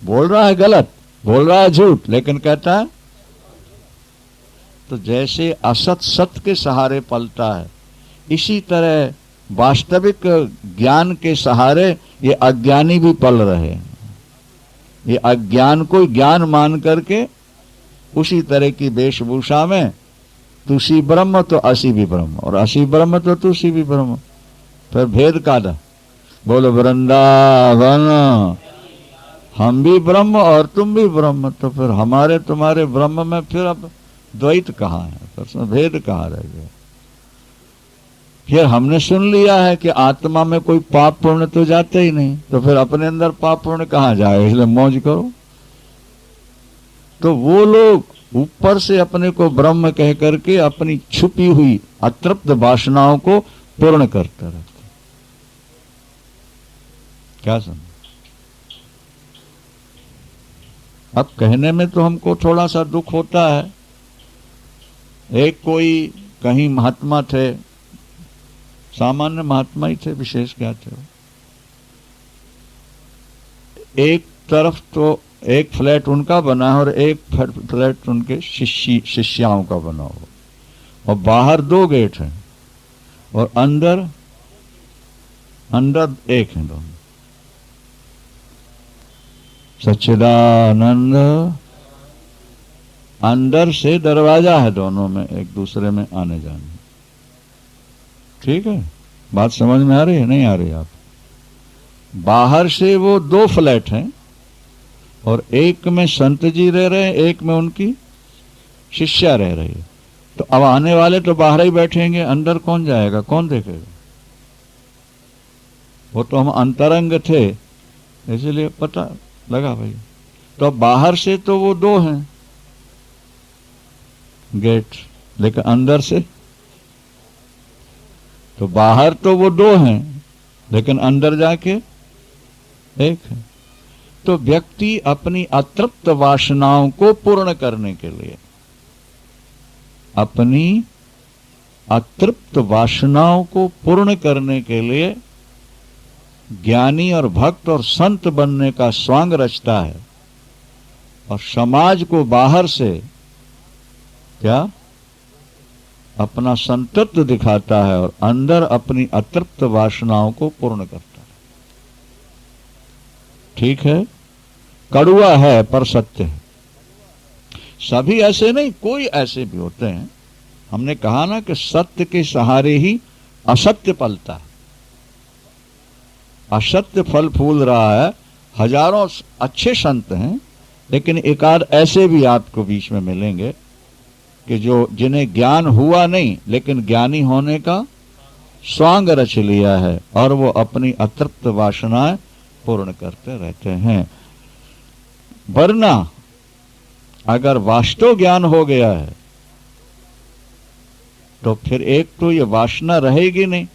बोल रहा है गलत, बोल रहा है झूठ, लेकिन कहता है। तो जैसे असत सत्य के सहारे पलता है, इसी तरह वास्तविक ज्ञान के सहारे ये अज्ञानी भी पल रहे हैं। ये अज्ञान को ज्ञान मान करके उसी तरह की वेशभूषा में तुसी ब्रह्म तो असी भी ब्रह्म, और असी ब्रह्म तो तुसी भी ब्रह्म, फिर भेद कादा। बोलो वृंदावन, हम भी ब्रह्म और तुम भी ब्रह्म, तो फिर हमारे तुम्हारे ब्रह्म में फिर अब द्वैत कहाँ है, फिर उसमें भेद कहाँ रह गया। फिर हमने सुन लिया है कि आत्मा में कोई पाप पुण्य तो जाते ही नहीं, तो फिर अपने अंदर पाप पुण्य कहाँ जाए, इसलिए मौज करो। तो वो लोग ऊपर से अपने को ब्रह्म कह करके अपनी छुपी हुई अतृप्त वासनाओं को पूर्ण करते रहते। क्या समझ? अब कहने में तो हमको थोड़ा सा दुख होता है। एक कोई कहीं महात्मा थे, सामान्य महात्मा ही थे, विशेष क्या थे। एक तरफ तो एक फ्लैट उनका बना है और एक फ्लैट उनके शिष्याओं का बना हो, और बाहर 2 गेट हैं और अंदर एक है दोनों। सच्चिदानंद अंदर से दरवाजा है दोनों में, एक दूसरे में आने जाने। ठीक है, बात समझ में आ रही है नहीं आ रही? आप बाहर से वो 2 फ्लैट हैं और एक में संत जी रह रहे हैं, एक में उनकी शिष्या रह रही है। तो अब आने वाले तो बाहर ही बैठेंगे, अंदर कौन जाएगा, कौन देखेगा? वो तो हम अंतरंग थे इसलिए पता लगा भाई। तो अब बाहर से तो वो 2 हैं गेट, लेकिन अंदर से तो बाहर तो वो 2 हैं लेकिन अंदर जाके एक है। तो व्यक्ति अपनी अतृप्त वासनाओं को पूर्ण करने के लिए, अपनी अतृप्त वासनाओं को पूर्ण करने के लिए ज्ञानी और भक्त और संत बनने का स्वांग रचता है, और समाज को बाहर से क्या अपना संतत्व दिखाता है और अंदर अपनी अतृप्त वासनाओं को पूर्ण करता है। ठीक है, कड़वा है पर सत्य है। सभी ऐसे नहीं, कोई ऐसे भी होते हैं। हमने कहा ना कि सत्य के सहारे ही असत्य पलता है। असत्य फल फूल रहा है। हजारों अच्छे संत हैं, लेकिन एक आध ऐसे भी आपको बीच में मिलेंगे कि जो जिन्हें ज्ञान हुआ नहीं लेकिन ज्ञानी होने का स्वांग रच लिया है, और वो अपनी अतृप्त वासनाएं पूर्ण करते रहते हैं। वरना अगर वास्तव ज्ञान हो गया है तो फिर एक तो ये वासना रहेगी नहीं,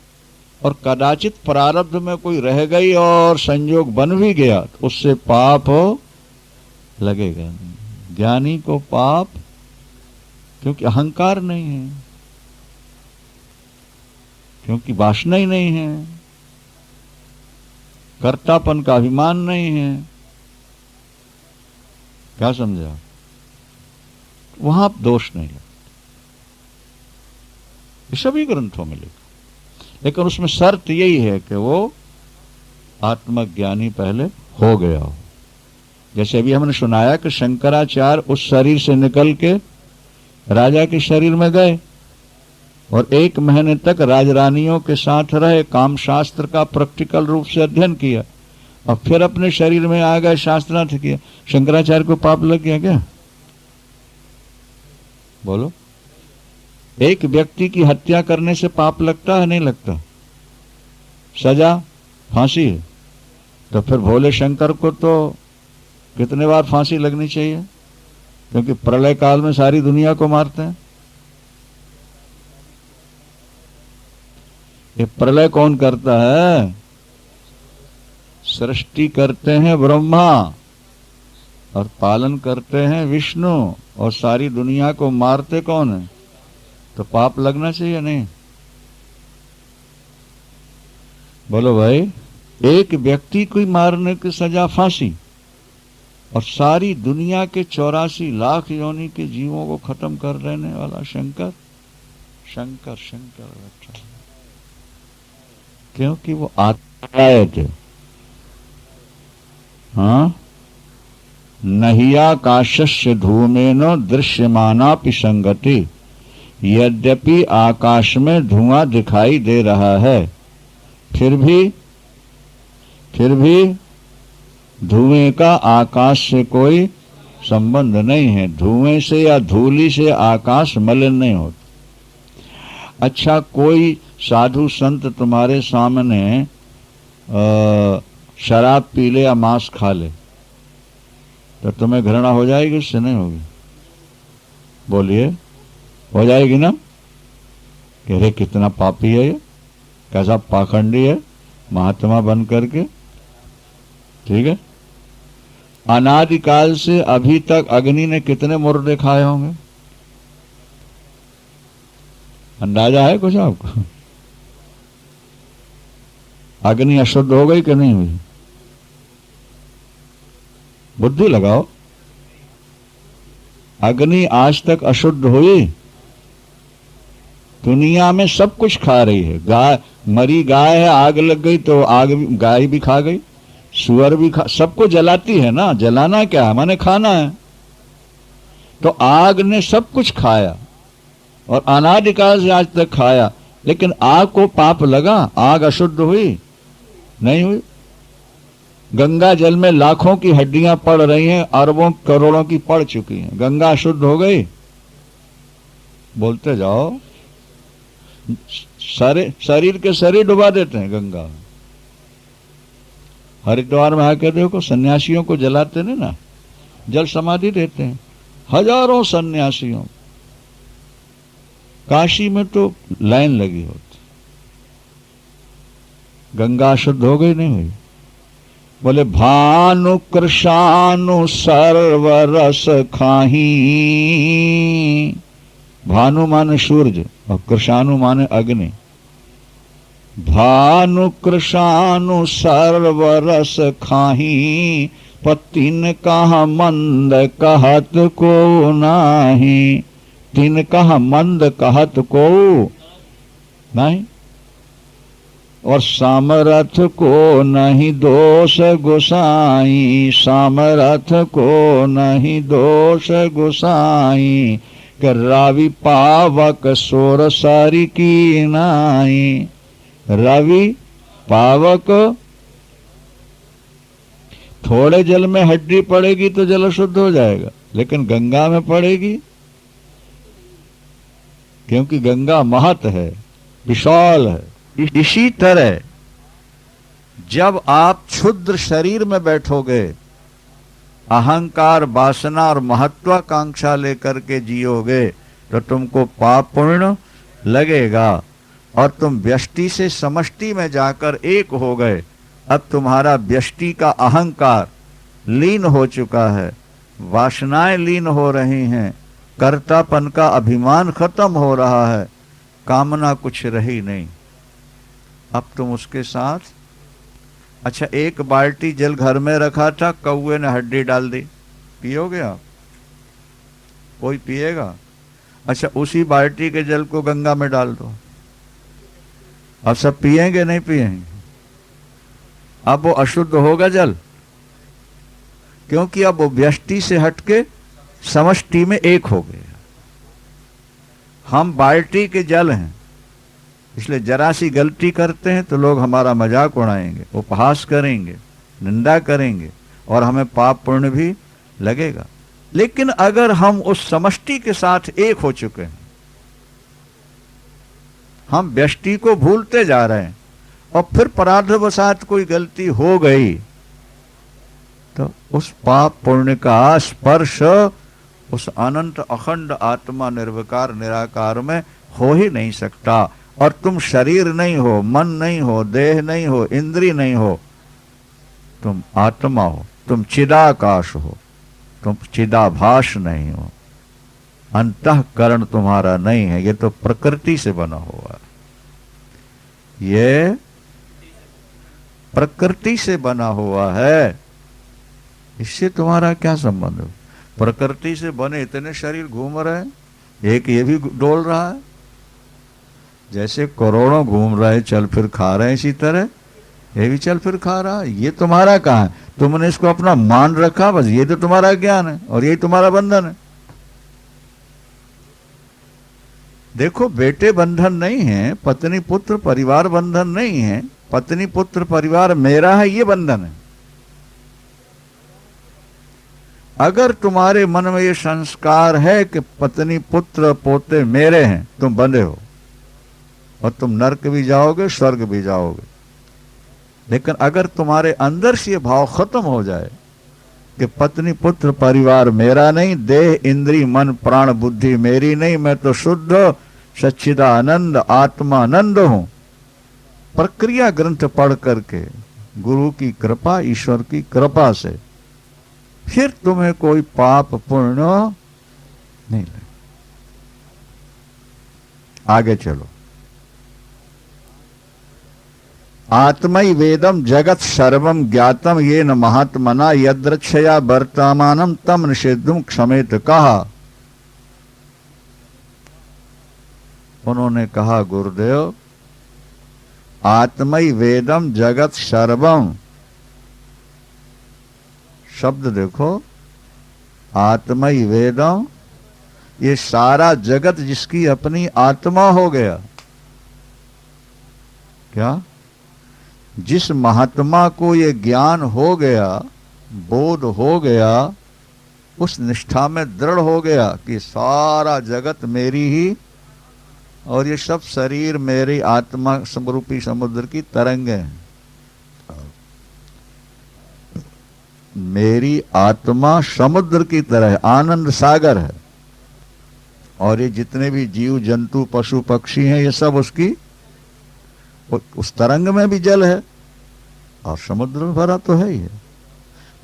और कदाचित प्रारब्ध में कोई रह गई और संयोग बन भी गया तो उससे पाप लगेगा नहीं। ज्ञानी को पाप, क्योंकि अहंकार नहीं है, क्योंकि वासना ही नहीं है, कर्तापन का अभिमान नहीं है। क्या समझा? वहां दोष नहीं लगता। ये सभी ग्रंथों में लिखा, लेकिन उसमें शर्त यही है कि वो आत्मज्ञानी पहले हो गया हो। जैसे अभी हमने सुनाया कि शंकराचार्य उस शरीर से निकल के राजा के शरीर में गए और 1 महीने तक राजरानियों के साथ रहे, काम शास्त्र का प्रैक्टिकल रूप से अध्ययन किया, और फिर अपने शरीर में आ गए, शास्त्रार्थ किया। शंकराचार्य को पाप लग गया क्या? बोलो। एक व्यक्ति की हत्या करने से पाप लगता है नहीं लगता? सजा फांसी है। तो फिर भोले शंकर को तो कितने बार फांसी लगनी चाहिए, क्योंकि प्रलय काल में सारी दुनिया को मारते हैं। ये प्रलय कौन करता है? सृष्टि करते हैं ब्रह्मा और पालन करते हैं विष्णु, और सारी दुनिया को मारते कौन है? तो पाप लगना चाहिए नहीं? बोलो भाई। एक व्यक्ति को मारने की सजा फांसी, और सारी दुनिया के 84 लाख योनि के जीवों को खत्म कर देने वाला शंकर शंकर शंकर बैठा है। क्योंकि वो आत्मा थे। हाँ, नहियाकाशस्य धूमेनो दृश्यमानापि संगति। यद्यपि आकाश में धुआं दिखाई दे रहा है, फिर भी धुएं का आकाश से कोई संबंध नहीं है। धुएं से या धूलि से आकाश मलिन नहीं होता। अच्छा, कोई साधु संत तुम्हारे सामने शराब पी ले या मांस खा ले तो तुम्हें घृणा हो जाएगी? उससे नहीं होगी? बोलिए, हो जाएगी ना? कह रहे कितना पापी है ये, कैसा पाखंडी है, महात्मा बन करके। ठीक है, अनादिकाल से अभी तक अग्नि ने कितने मुर्दे खाए होंगे? अंदाजा है कुछ आपको? अग्नि अशुद्ध हो गई कि नहीं हुई? बुद्धि लगाओ। अग्नि आज तक अशुद्ध हुई? दुनिया में सब कुछ खा रही है। गाय, मरी गाय है, आग लग गई तो आग गाय भी खा गई, सुअर भी खा, सबको जलाती है ना। जलाना क्या है? माने खाना है। तो आग ने सब कुछ खाया और अनादिकाल से आज तक खाया, लेकिन आग को पाप लगा? आग अशुद्ध हुई? नहीं हुई। गंगा जल में लाखों की हड्डियां पड़ रही हैं, अरबों करोड़ों की पड़ चुकी हैं। गंगा अशुद्ध हो गई? बोलते जाओ। शरीर के शरीर डुबा देते हैं गंगा में। हरिद्वार में आके देखो, सन्यासियों को जलाते नहीं ना, जल समाधि देते हैं हजारों सन्यासियों। काशी में तो लाइन लगी होती। गंगा शुद्ध हो गई? नहीं हुई। बोले भानु कृशानु सर्वरस खाही। भानु माने सूर्य और कृशानु माने अग्नि। भानु कृशानु सर्वरस खाही, पतिन कहा मंद कहत को नाही। तिन कहा मंद कहत को नहीं। और सामरथ को नहीं दोष गोसाई। सामरथ को नहीं दोष गोसाई। रावि पावक सोर सारी की नाई। रवि पावक, थोड़े जल में हड्डी पड़ेगी तो जल शुद्ध हो जाएगा, लेकिन गंगा में पड़ेगी, क्योंकि गंगा महत है, विशाल है। इसी तरह जब आप क्षुद्र शरीर में बैठोगे, अहंकार, वासना और महत्वाकांक्षा लेकर के जियोगे, तो तुमको पाप पुण्य लगेगा और तुम व्यष्टि से समष्टि में जाकर एक हो गए। अब तुम्हारा व्यष्टि का अहंकार लीन हो चुका है, वासनाएं लीन हो रही हैं, कर्तापन का अभिमान खत्म हो रहा है, कामना कुछ रही नहीं। अब तुम उसके साथ, अच्छा, एक बाल्टी जल घर में रखा था, कौवे ने हड्डी डाल दी, पियोगे आप? कोई पिएगा? अच्छा, उसी बाल्टी के जल को गंगा में डाल दो, अब सब पिएंगे? नहीं पिएंगे। अब वो अशुद्ध होगा जल, क्योंकि अब वो व्यष्टि से हटके समष्टि में एक हो गया। हम बाल्टी के जल हैं, इसलिए जरा सी गलती करते हैं तो लोग हमारा मजाक उड़ाएंगे, उपहास करेंगे, निंदा करेंगे और हमें पाप पुण्य भी लगेगा। लेकिन अगर हम उस समष्टि के साथ एक हो चुके हैं, हम व्यष्टि को भूलते जा रहे हैं और फिर पराधवशात कोई गलती हो गई तो उस पाप पुण्य का स्पर्श उस अनंत अखंड आत्मा निर्विकार निराकार में हो ही नहीं सकता। और तुम शरीर नहीं हो, मन नहीं हो, देह नहीं हो, इंद्रिय नहीं हो, तुम आत्मा हो, तुम चिदाकाश हो, तुम चिदाभास नहीं हो, अंतःकरण तुम्हारा नहीं है, ये तो प्रकृति से बना हुआ है, ये प्रकृति से बना हुआ है। इससे तुम्हारा क्या संबंध है? प्रकृति से बने इतने शरीर घूम रहे हैं, एक ये भी डोल रहा है। जैसे करोड़ों घूम रहे चल फिर खा रहे हैं, इसी तरह ये भी चल फिर खा रहा है। ये तुम्हारा कहाँ है? तुमने इसको अपना मान रखा, बस ये तो तुम्हारा ज्ञान है और यही तुम्हारा बंधन है। देखो, बेटे बंधन नहीं है, पत्नी पुत्र परिवार बंधन नहीं है। पत्नी पुत्र परिवार मेरा है, ये बंधन है। अगर तुम्हारे मन में ये संस्कार है कि पत्नी पुत्र पोते मेरे हैं, तुम बंधे हो और तुम नरक भी जाओगे, स्वर्ग भी जाओगे। लेकिन अगर तुम्हारे अंदर से ये भाव खत्म हो जाए कि पत्नी पुत्र परिवार मेरा नहीं, देह इंद्री मन प्राण बुद्धि मेरी नहीं, मैं तो शुद्ध सच्चिदानंद आत्मानंद हूं, प्रक्रिया ग्रंथ पढ़ करके गुरु की कृपा, ईश्वर की कृपा से फिर तुम्हें कोई पाप पुण्य नहीं लगे। आगे चलो। आत्मै वेदम जगत सर्वम ज्ञातम ये न महात्मना यद्रक्षया वर्तमानम तम निषेधुम क्षमेत कहा। उन्होंने कहा, गुरुदेव, आत्मै वेदम जगत सर्वम, शब्द देखो, आत्मै वेदम, ये सारा जगत जिसकी अपनी आत्मा हो गया। क्या? जिस महात्मा को ये ज्ञान हो गया, बोध हो गया, उस निष्ठा में दृढ़ हो गया कि सारा जगत मेरी ही और ये सब शरीर मेरी आत्मा समरूपी समुद्र की तरंगे हैं। मेरी आत्मा समुद्र की तरह आनंद सागर है और ये जितने भी जीव जंतु पशु पक्षी हैं, ये सब उसकी उस तरंग में भी जल है और समुद्र में भरा तो है ही है।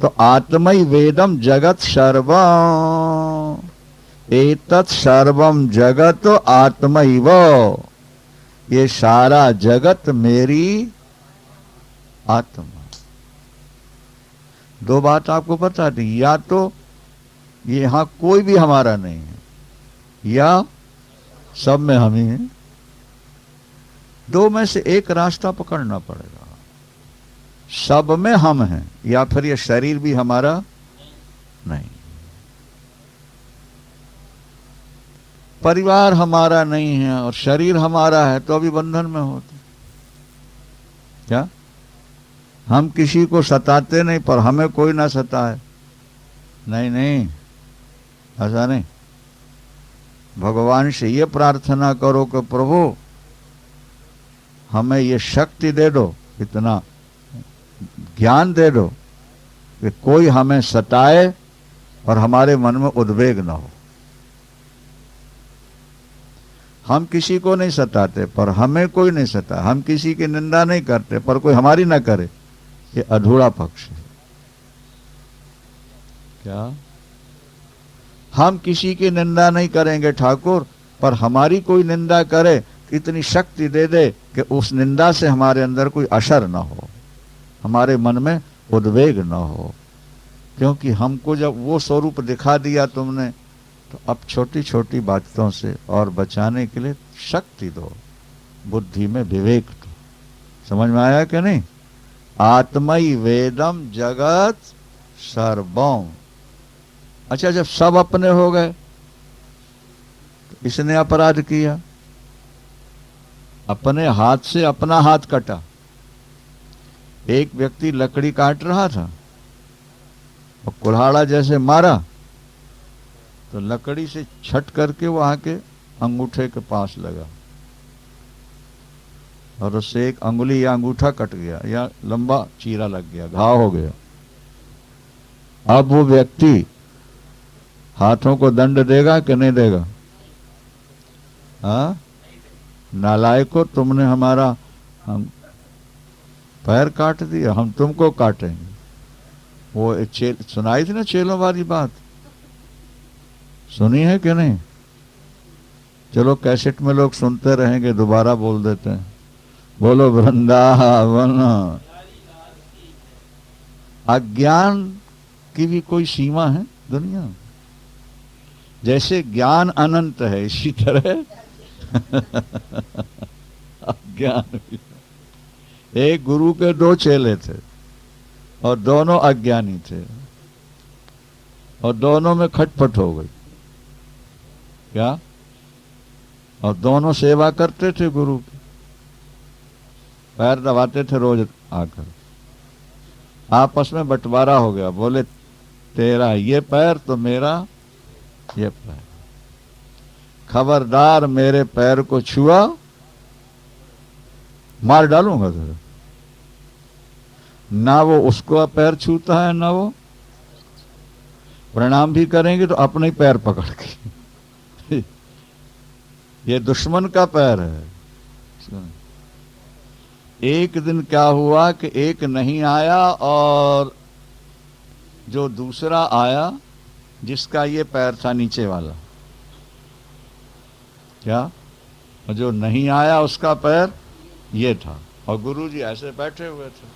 तो आत्मै वेदम जगत सर्वम, एतत् सर्वम जगत आत्मैव, ये सारा जगत मेरी आत्मा। दो बात आपको बता दी, या तो यहां कोई भी हमारा नहीं है या सब में हम ही हैं। दो में से एक रास्ता पकड़ना पड़ेगा। सब में हम हैं या फिर ये शरीर भी हमारा नहीं। परिवार हमारा नहीं है और शरीर हमारा है तो अभी बंधन में होते। क्या? हम किसी को सताते नहीं पर हमें कोई ना सताए? नहीं नहीं, ऐसा नहीं। भगवान से ये प्रार्थना करो कि प्रभु हमें ये शक्ति दे दो, इतना ज्ञान दे दो कि कोई हमें सताए और हमारे मन में उद्वेग ना हो। हम किसी को नहीं सताते पर हमें कोई नहीं सता, हम किसी की निंदा नहीं करते पर कोई हमारी ना करे, ये अधूरा पक्ष है। क्या? हम किसी की निंदा नहीं करेंगे ठाकुर, पर हमारी कोई निंदा करे, इतनी शक्ति दे दे कि उस निंदा से हमारे अंदर कोई असर ना हो, हमारे मन में उद्वेग ना हो। क्योंकि हमको जब वो स्वरूप दिखा दिया तुमने, तो अब छोटी छोटी बातों से और बचाने के लिए शक्ति दो, बुद्धि में विवेक दो। समझ में आया कि नहीं? आत्मै वेदम जगत सर्वम। अच्छा, जब सब अपने हो गए तो इसने अपराध किया, अपने हाथ से अपना हाथ कटा। एक व्यक्ति लकड़ी काट रहा था और कुल्हाड़ा जैसे मारा तो लकड़ी से छट करके वो आके अंगूठे के पास लगा और उससे एक अंगुली या अंगूठा कट गया या लंबा चीरा लग गया, घाव हो गया। अब वो व्यक्ति हाथों को दंड देगा कि नहीं देगा? हाँ? नालायको, तुमने हमारा पैर काट दिया, हम तुमको काटेंगे। वो सुनाई थी ना चेलों वाली बात, सुनी है कि नहीं? चलो कैसेट में लोग सुनते रहेंगे, दोबारा बोल देते हैं। बोलो वृंदावन। अज्ञान की भी कोई सीमा है दुनिया में? जैसे ज्ञान अनंत है, इसी तरह अज्ञान भी। एक गुरु के दो चेले थे और दोनों अज्ञानी थे और दोनों में खटपट हो गई। क्या? और दोनों सेवा करते थे गुरु की, पैर दबाते थे रोज आकर। आपस में बंटवारा हो गया, बोले तेरा ये पैर तो मेरा ये पैर, खबरदार मेरे पैर को छुआ मार डालूंगा तेरा। ना वो उसको पैर छूता है, ना वो प्रणाम भी करेंगे तो अपने ही पैर पकड़ के ये दुश्मन का पैर है। एक दिन क्या हुआ कि एक नहीं आया और जो दूसरा आया जिसका ये पैर था नीचे वाला, क्या, और जो नहीं आया उसका पैर ये था। और गुरुजी ऐसे बैठे हुए थे,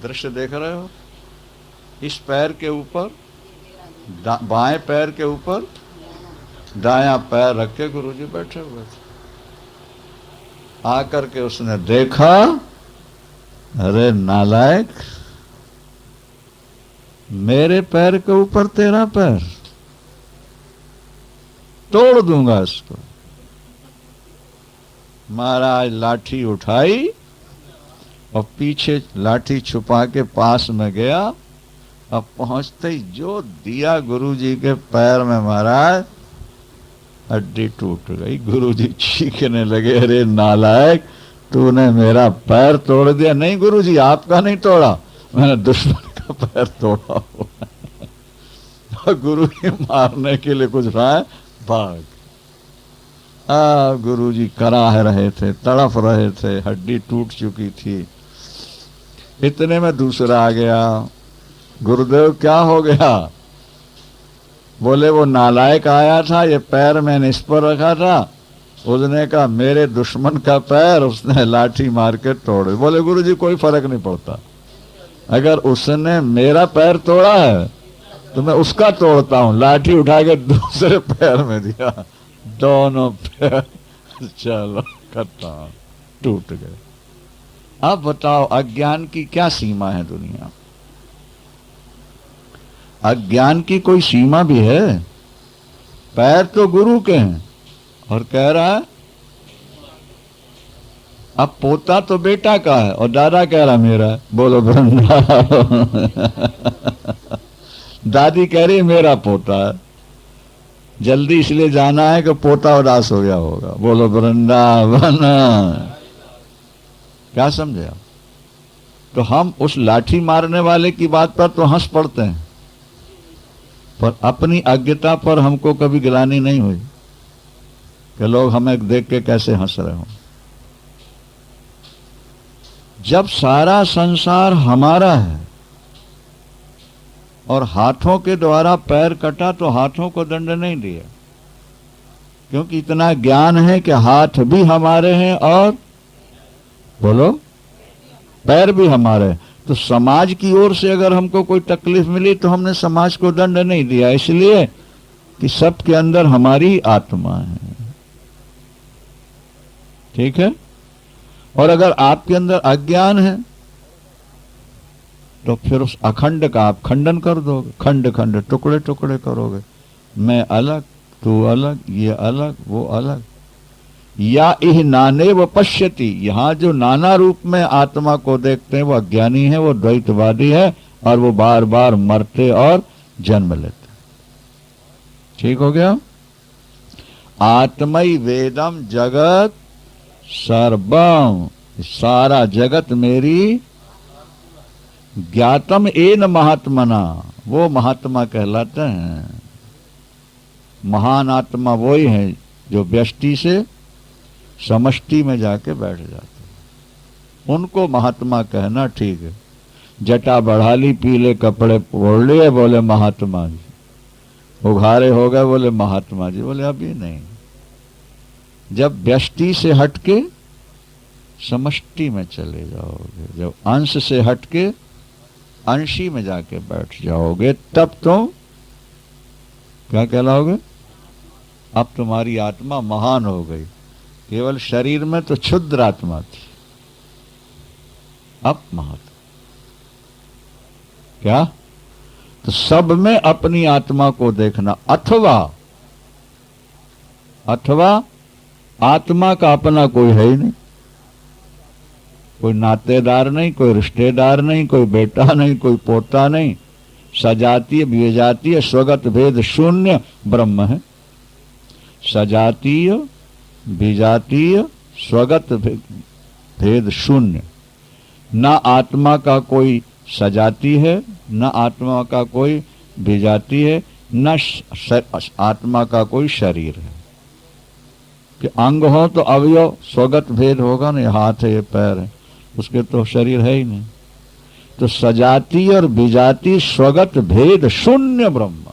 दृश्य देख रहे हो, इस पैर के ऊपर बाएं पैर के ऊपर दायां पैर रख के गुरुजी बैठे हुए थे। आकर के उसने देखा, अरे नालायक, मेरे पैर के ऊपर तेरा पैर, तोड़ दूंगा इसको। महाराज लाठी उठाई और पीछे लाठी छुपा के पास में गया। अब पहुंचते ही जो दिया गुरुजी के पैर में, महाराज हड्डी टूट गई। गुरुजी चीखने लगे, अरे नालायक, तूने मेरा पैर तोड़ दिया। नहीं गुरुजी, आपका नहीं तोड़ा, मैंने दुश्मन का पैर तोड़ा हुआ। गुरुजी मारने के लिए कुछ रहा है, भाग। गुरुजी कराह रहे थे, तड़फ रहे थे, हड्डी टूट चुकी थी। इतने में दूसरा आ गया, गुरुदेव क्या हो गया? बोले वो नालायक आया था, ये पैर मैंने इस पर रखा था, उसने कहा मेरे दुश्मन का पैर उसने लाठी मार के तोड़े। बोले गुरुजी कोई फर्क नहीं पड़ता, अगर उसने मेरा पैर तोड़ा है तो मैं उसका तोड़ता हूं। लाठी उठा के दूसरे पैर में दिया, दोनों पैर चलो खत्म, टूट गए। अब बताओ अज्ञान की क्या सीमा है दुनिया? अज्ञान की कोई सीमा भी है? पैर तो गुरु के हैं और कह रहा है अब पोता तो बेटा का है और दादा कह रहा मेरा है। बोलो वृंदावन। दादी कह रही मेरा पोता है, जल्दी इसलिए जाना है कि पोता उदास हो गया होगा। बोलो वृंदावन। क्या समझे आप? तो हम उस लाठी मारने वाले की बात पर तो हंस पड़ते हैं, पर अपनी अज्ञता पर हमको कभी गिलानी नहीं हुई कि लोग हमें देख के कैसे हंस रहे हो। जब सारा संसार हमारा है और हाथों के द्वारा पैर कटा तो हाथों को दंड नहीं दिया, क्योंकि इतना ज्ञान है कि हाथ भी हमारे हैं और बोलो पैर भी हमारे हैं। तो समाज की ओर से अगर हमको कोई तकलीफ मिली तो हमने समाज को दंड नहीं दिया, इसलिए कि सबके अंदर हमारी आत्मा है। ठीक है? और अगर आपके अंदर अज्ञान है तो फिर उस अखंड का आप खंडन कर दोगे, खंड खंड टुकड़े टुकड़े करोगे। मैं अलग, तू अलग, ये अलग, वो अलग। या इह नाने व पश्यति, यहां जो नाना रूप में आत्मा को देखते हैं वो अज्ञानी है, वो द्वैतवादी है और वो बार बार मरते और जन्म लेते। ठीक हो गया? आत्मई वेदम जगत सर्वम, सारा जगत मेरी ज्ञातम एन महात्मना, वो महात्मा कहलाते हैं। महान आत्मा वही है जो व्यष्टि से समष्टि में जाके बैठ जाते हैं, उनको महात्मा कहना ठीक है। जटा बढ़ा ली, पीले कपड़े ओढ़ लिए, बोले महात्मा जी। उघारे हो गए, बोले महात्मा जी। बोले अभी नहीं, जब व्यष्टि से हटके समष्टि में चले जाओगे, जब अंश से हटके अंशी में जाके बैठ जाओगे, तब तुम क्या कहलाओगे? अब तुम्हारी आत्मा महान हो गई। केवल शरीर में तो क्षुद्र आत्मा थी, अब महान। क्या? तो सब में अपनी आत्मा को देखना, अथवा आत्मा का अपना कोई है ही नहीं, कोई नातेदार नहीं, कोई रिश्तेदार नहीं, कोई बेटा नहीं, कोई पोता नहीं, सजातीय विजातीय स्वगत भेद शून्य ब्रह्म है। सजातीय विजातीय स्वगत भेद शून्य। न आत्मा का कोई सजाती है, न आत्मा का कोई विजाती है, न आत्मा का कोई शरीर है। कि अंग हो तो अवयव स्वगत भेद होगा ना, हाथ है, ये पैर है, उसके तो शरीर है ही नहीं। तो सजाती और विजाती स्वगत भेद शून्य ब्रह्म।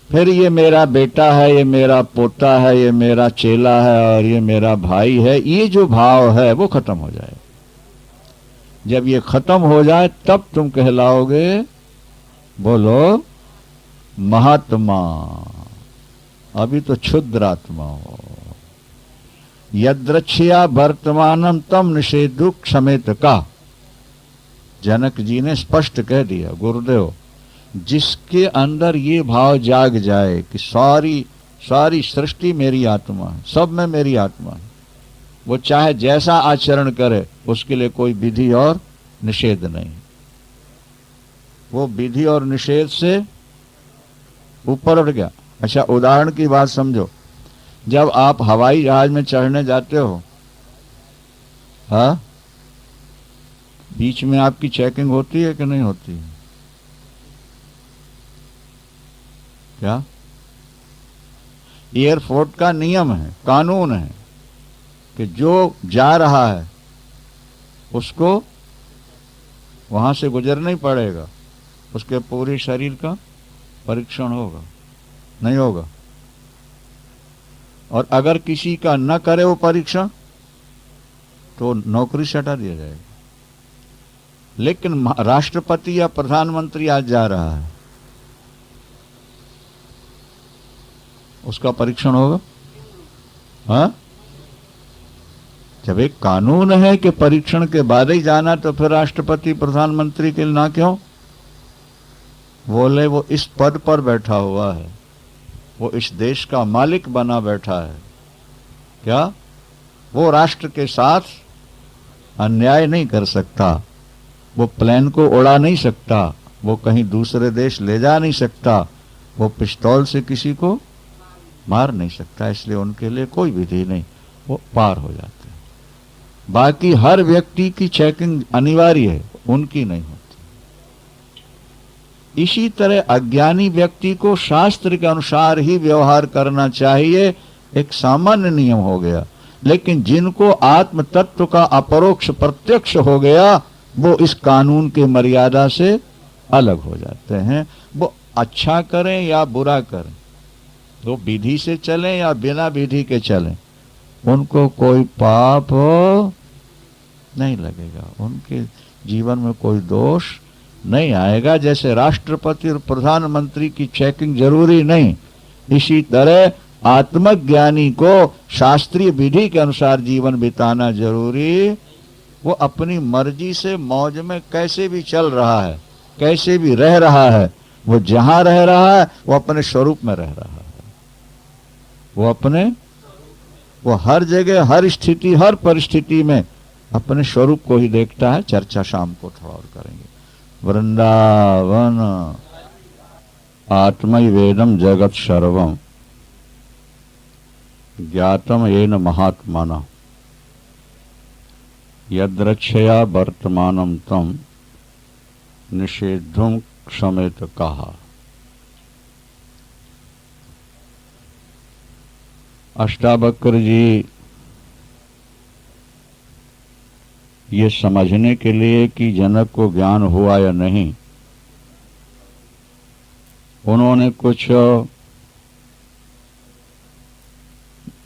फिर ये मेरा बेटा है, ये मेरा पोता है, ये मेरा चेला है और ये मेरा भाई है, ये जो भाव है वो खत्म हो जाए। जब ये खत्म हो जाए तब तुम कहलाओगे, बोलो, महात्मा। अभी तो क्षुद्र आत्मा हो। यद्रच्छया वर्तमानम तम निषेधु क्षमेत का, जनक जी ने स्पष्ट कह दिया, गुरुदेव, जिसके अंदर ये भाव जाग जाए कि सारी सृष्टि मेरी आत्मा है, सब में मेरी आत्मा है, वो चाहे जैसा आचरण करे उसके लिए कोई विधि और निषेध नहीं। वो विधि और निषेध से ऊपर उठ गया। अच्छा, उदाहरण की बात समझो। जब आप हवाई जहाज में चढ़ने जाते हो, हाँ, बीच में आपकी चेकिंग होती है कि नहीं होती है? क्या? एयरपोर्ट का नियम है, कानून है कि जो जा रहा है उसको वहां से गुजरना ही पड़ेगा, उसके पूरे शरीर का परीक्षण होगा, नहीं होगा? और अगर किसी का न करे वो परीक्षण तो नौकरी से हटा दिया जाएगा। लेकिन राष्ट्रपति या प्रधानमंत्री आज जा रहा है, उसका परीक्षण होगा? हाँ, जब एक कानून है कि परीक्षण के बाद ही जाना, तो फिर राष्ट्रपति प्रधानमंत्री के लिए ना क्यों? बोले वो इस पद पर बैठा हुआ है, वो इस देश का मालिक बना बैठा है, क्या वो राष्ट्र के साथ अन्याय नहीं कर सकता, वो प्लेन को उड़ा नहीं सकता, वो कहीं दूसरे देश ले जा नहीं सकता, वो पिस्तौल से किसी को मार नहीं सकता, इसलिए उनके लिए कोई विधि नहीं, वो पार हो जाते हैं। बाकी हर व्यक्ति की चेकिंग अनिवार्य है, उनकी नहीं होती। इसी तरह अज्ञानी व्यक्ति को शास्त्र के अनुसार ही व्यवहार करना चाहिए, एक सामान्य नियम हो गया। लेकिन जिनको आत्म तत्व का अपरोक्ष प्रत्यक्ष हो गया, वो इस कानून के मर्यादा से अलग हो जाते हैं। वो अच्छा करें या बुरा करें, वो विधि से चलें या बिना विधि के चलें, उनको कोई पाप नहीं लगेगा, उनके जीवन में कोई दोष नहीं आएगा। जैसे राष्ट्रपति और प्रधानमंत्री की चेकिंग जरूरी नहीं, इसी तरह आत्मज्ञानी को शास्त्रीय विधि के अनुसार जीवन बिताना जरूरी। वो अपनी मर्जी से मौज में कैसे भी चल रहा है, कैसे भी रह रहा है, वो जहां रह रहा है वो अपने स्वरूप में रह रहा है, वो हर जगह, हर स्थिति, हर परिस्थिति में अपने स्वरूप को ही देखता है। चर्चा शाम को थोड़ा और करेंगे। वृंदावन आत्मैवेदम जगत सर्वम ज्ञातम येन महात्मना यद्रक्षया वर्तमानम तम निषेधुम क्षमेत कहा। अष्टावक्र जी ये समझने के लिए कि जनक को ज्ञान हुआ या नहीं, उन्होंने कुछ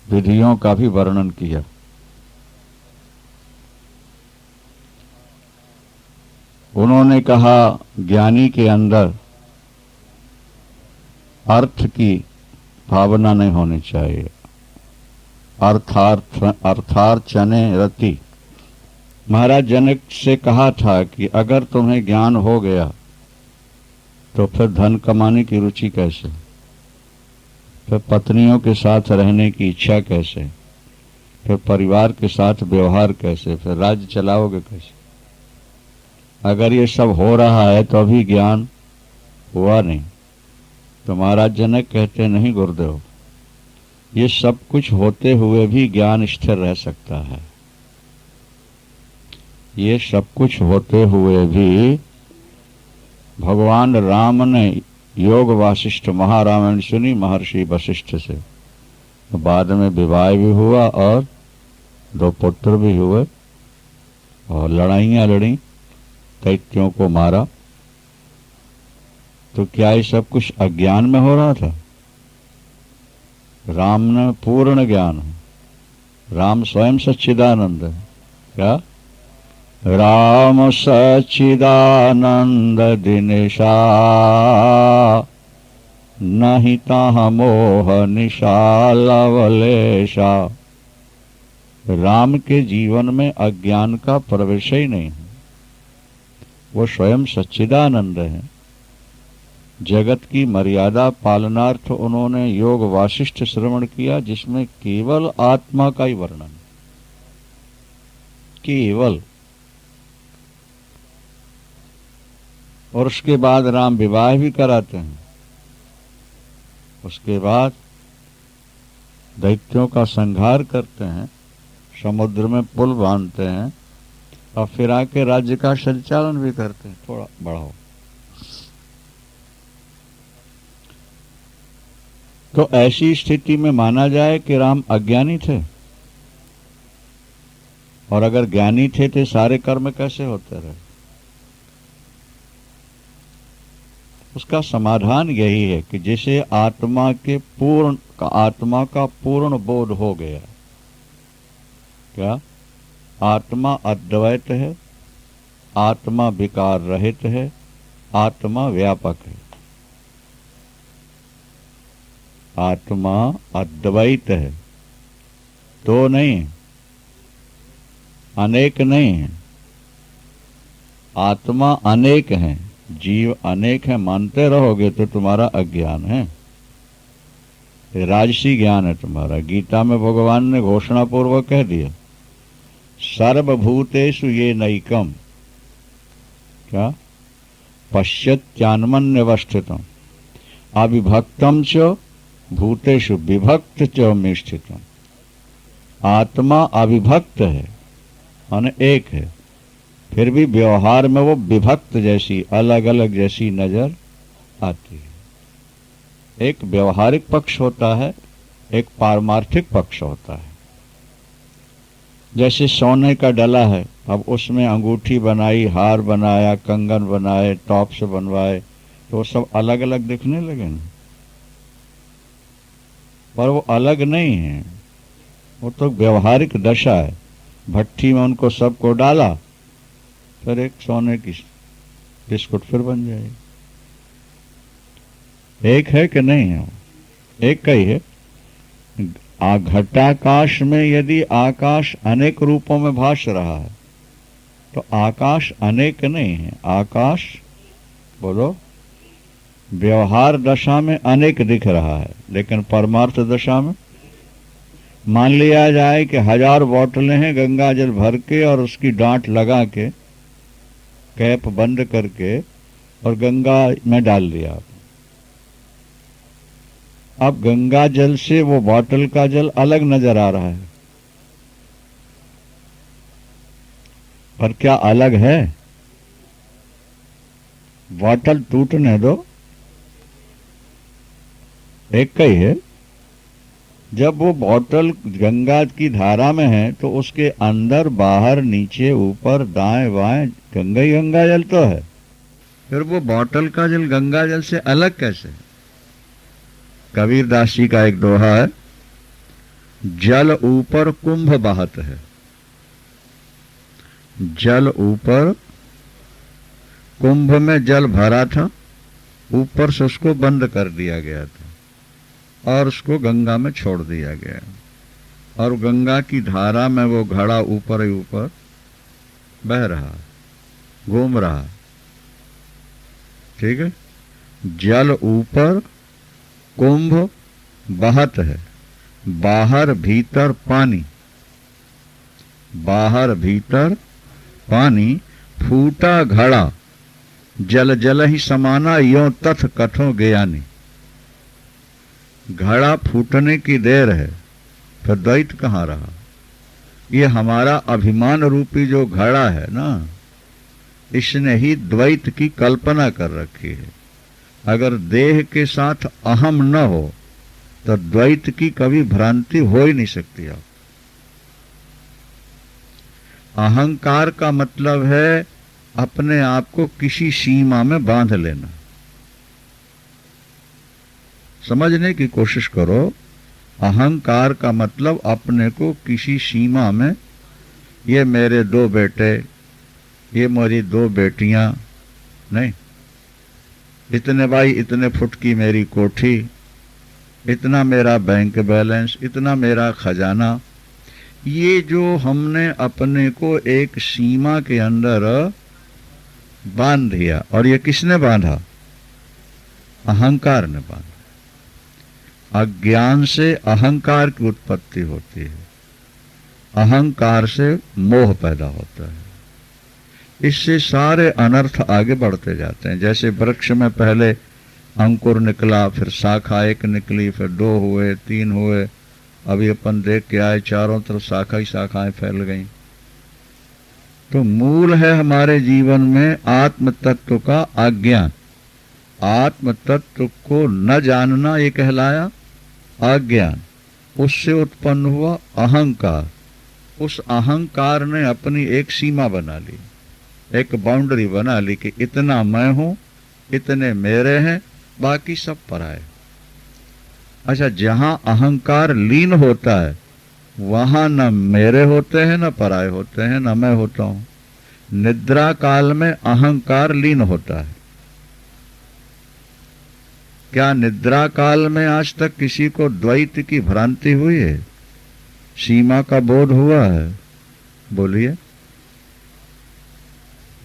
विधियों का भी वर्णन किया। उन्होंने कहा ज्ञानी के अंदर अर्थ की भावना नहीं होनी चाहिए। अर्थार्चने रति। महाराज जनक से कहा था कि अगर तुम्हें ज्ञान हो गया तो फिर धन कमाने की रुचि कैसे, फिर पत्नियों के साथ रहने की इच्छा कैसे, फिर परिवार के साथ व्यवहार कैसे, फिर राज्य चलाओगे कैसे? अगर ये सब हो रहा है तो अभी ज्ञान हुआ नहीं। तो महाराज जनक कहते नहीं गुरुदेव, ये सब कुछ होते हुए भी ज्ञान स्थिर रह सकता है। ये सब कुछ होते हुए भी भगवान राम ने योग वासिष्ठ महारामायण सुनी महर्षि वशिष्ठ से, बाद में विवाह भी हुआ और 2 पुत्र भी हुए और लड़ाइयां लड़ी, दैत्यों को मारा। तो क्या ये सब कुछ अज्ञान में हो रहा था? राम ने पूर्ण ज्ञान है, राम स्वयं सच्चिदानंद है। क्या? राम सच्चिदानंद दिनेशा नहीं ताह मोह निशालवलेशा। राम के जीवन में अज्ञान का प्रवेश ही नहीं है, वो स्वयं सच्चिदानंद है। जगत की मर्यादा पालनार्थ उन्होंने योग वासिष्ठ श्रवण किया, जिसमें केवल आत्मा का ही वर्णन, केवल। और उसके बाद राम विवाह भी कराते हैं, उसके बाद दैत्यों का संहार करते हैं, समुद्र में पुल बांधते हैं और फिर आके राज्य का संचालन भी करते हैं। थोड़ा बढ़ाओ। तो ऐसी स्थिति में माना जाए कि राम अज्ञानी थे, और अगर ज्ञानी थे तो सारे कर्म कैसे होते रहे? उसका समाधान यही है कि जिसे आत्मा का पूर्ण बोध हो गया, क्या आत्मा अद्वैत है, आत्मा विकार रहित है, आत्मा व्यापक है, आत्मा अद्वैत है, दो नहीं, अनेक नहीं है। आत्मा अनेक है, जीव अनेक है मानते रहोगे तो तुम्हारा अज्ञान है, राजसी ज्ञान है तुम्हारा। गीता में भगवान ने घोषणा पूर्वक कह दिया, सर्वभूतेषु ये नैकम क्या पश्यत्यान्मन्यवस्थितम् अविभक्तम च भूतेषु विभक्त च में स्थितम्। आत्मा अविभक्त है, अनेक है, फिर भी व्यवहार में वो विभक्त जैसी, अलग अलग जैसी नजर आती है। एक व्यवहारिक पक्ष होता है, एक पारमार्थिक पक्ष होता है। जैसे सोने का डला है, अब उसमें अंगूठी बनाई, हार बनाया, कंगन बनाए, टॉप्स बनवाए, तो वो सब अलग अलग दिखने लगे ना, पर वो अलग नहीं है, वो तो व्यवहारिक दशा है। भट्टी में उनको सबको डाला, फिर एक सोने की बिस्कुट फिर बन जाएगी। एक है कि नहीं है? एक का ही है। घटाकाश में यदि आकाश अनेक रूपों में भास रहा है तो आकाश अनेक नहीं है। आकाश बोलो व्यवहार दशा में अनेक दिख रहा है, लेकिन परमार्थ दशा में मान लिया जाए कि 1000 बोतलें हैं गंगा जल भर के, और उसकी डांट लगा के कैप बंद करके और गंगा में डाल दिया। अब गंगा जल से वो बोतल का जल अलग नजर आ रहा है, पर क्या अलग है? बोतल टूटने दो, एक का ही है। जब वो बोतल गंगा की धारा में है तो उसके अंदर बाहर नीचे ऊपर दाएं बाएं गंगा ही गंगा जल तो है, फिर वो बोतल का जल गंगा जल से अलग कैसे? कबीर दास जी का एक दोहा है, जल ऊपर कुंभ बहत है, जल ऊपर कुंभ में जल भरा था, ऊपर से उसको बंद कर दिया गया था और उसको गंगा में छोड़ दिया गया, और गंगा की धारा में वो घड़ा ऊपर ही ऊपर बह रहा, घूम रहा। ठीक है, जल ऊपर, कुंभ बहत है, बाहर भीतर पानी, बाहर भीतर पानी, फूटा घड़ा, जल जल ही समाना, यों तथ कथो ज्ञानी। घड़ा फूटने की देर है, फिर द्वैत कहाँ रहा? ये हमारा अभिमान रूपी जो घड़ा है ना, इसने ही द्वैत की कल्पना कर रखी है। अगर देह के साथ अहम न हो तो द्वैत की कभी भ्रांति हो ही नहीं सकती। आप अहंकार का मतलब है अपने आप को किसी सीमा में बांध लेना। समझने की कोशिश करो, अहंकार का मतलब अपने को किसी सीमा में, ये मेरे 2 बेटे, ये मेरी 2 बेटियां, नहीं, इतने भाई, इतने फुट की मेरी कोठी, इतना मेरा बैंक बैलेंस, इतना मेरा खजाना। ये जो हमने अपने को एक सीमा के अंदर बांध दिया, और ये किसने बांधा? अहंकार ने बांधा। अज्ञान से अहंकार की उत्पत्ति होती है, अहंकार से मोह पैदा होता है, इससे सारे अनर्थ आगे बढ़ते जाते हैं। जैसे वृक्ष में पहले अंकुर निकला, फिर शाखा 1 निकली, फिर 2 हुए, 3 हुए, अभी अपन देख के आए चारों तरफ शाखा ही शाखाएं फैल गईं। तो मूल है हमारे जीवन में आत्म तत्व का अज्ञान। आत्म तत्व को न जानना ये कहलाया अज्ञान। उससे उत्पन्न हुआ अहंकार। उस अहंकार ने अपनी एक सीमा बना ली, एक बाउंड्री बना ली कि इतना मैं हूं, इतने मेरे हैं, बाकी सब पराए। अच्छा, जहां अहंकार लीन होता है वहां न मेरे होते हैं, न पराए होते हैं, न मैं होता हूं। निद्रा काल में अहंकार लीन होता है। क्या निद्रा काल में आज तक किसी को द्वैत की भ्रांति हुई है? सीमा का बोध हुआ है? बोलिए।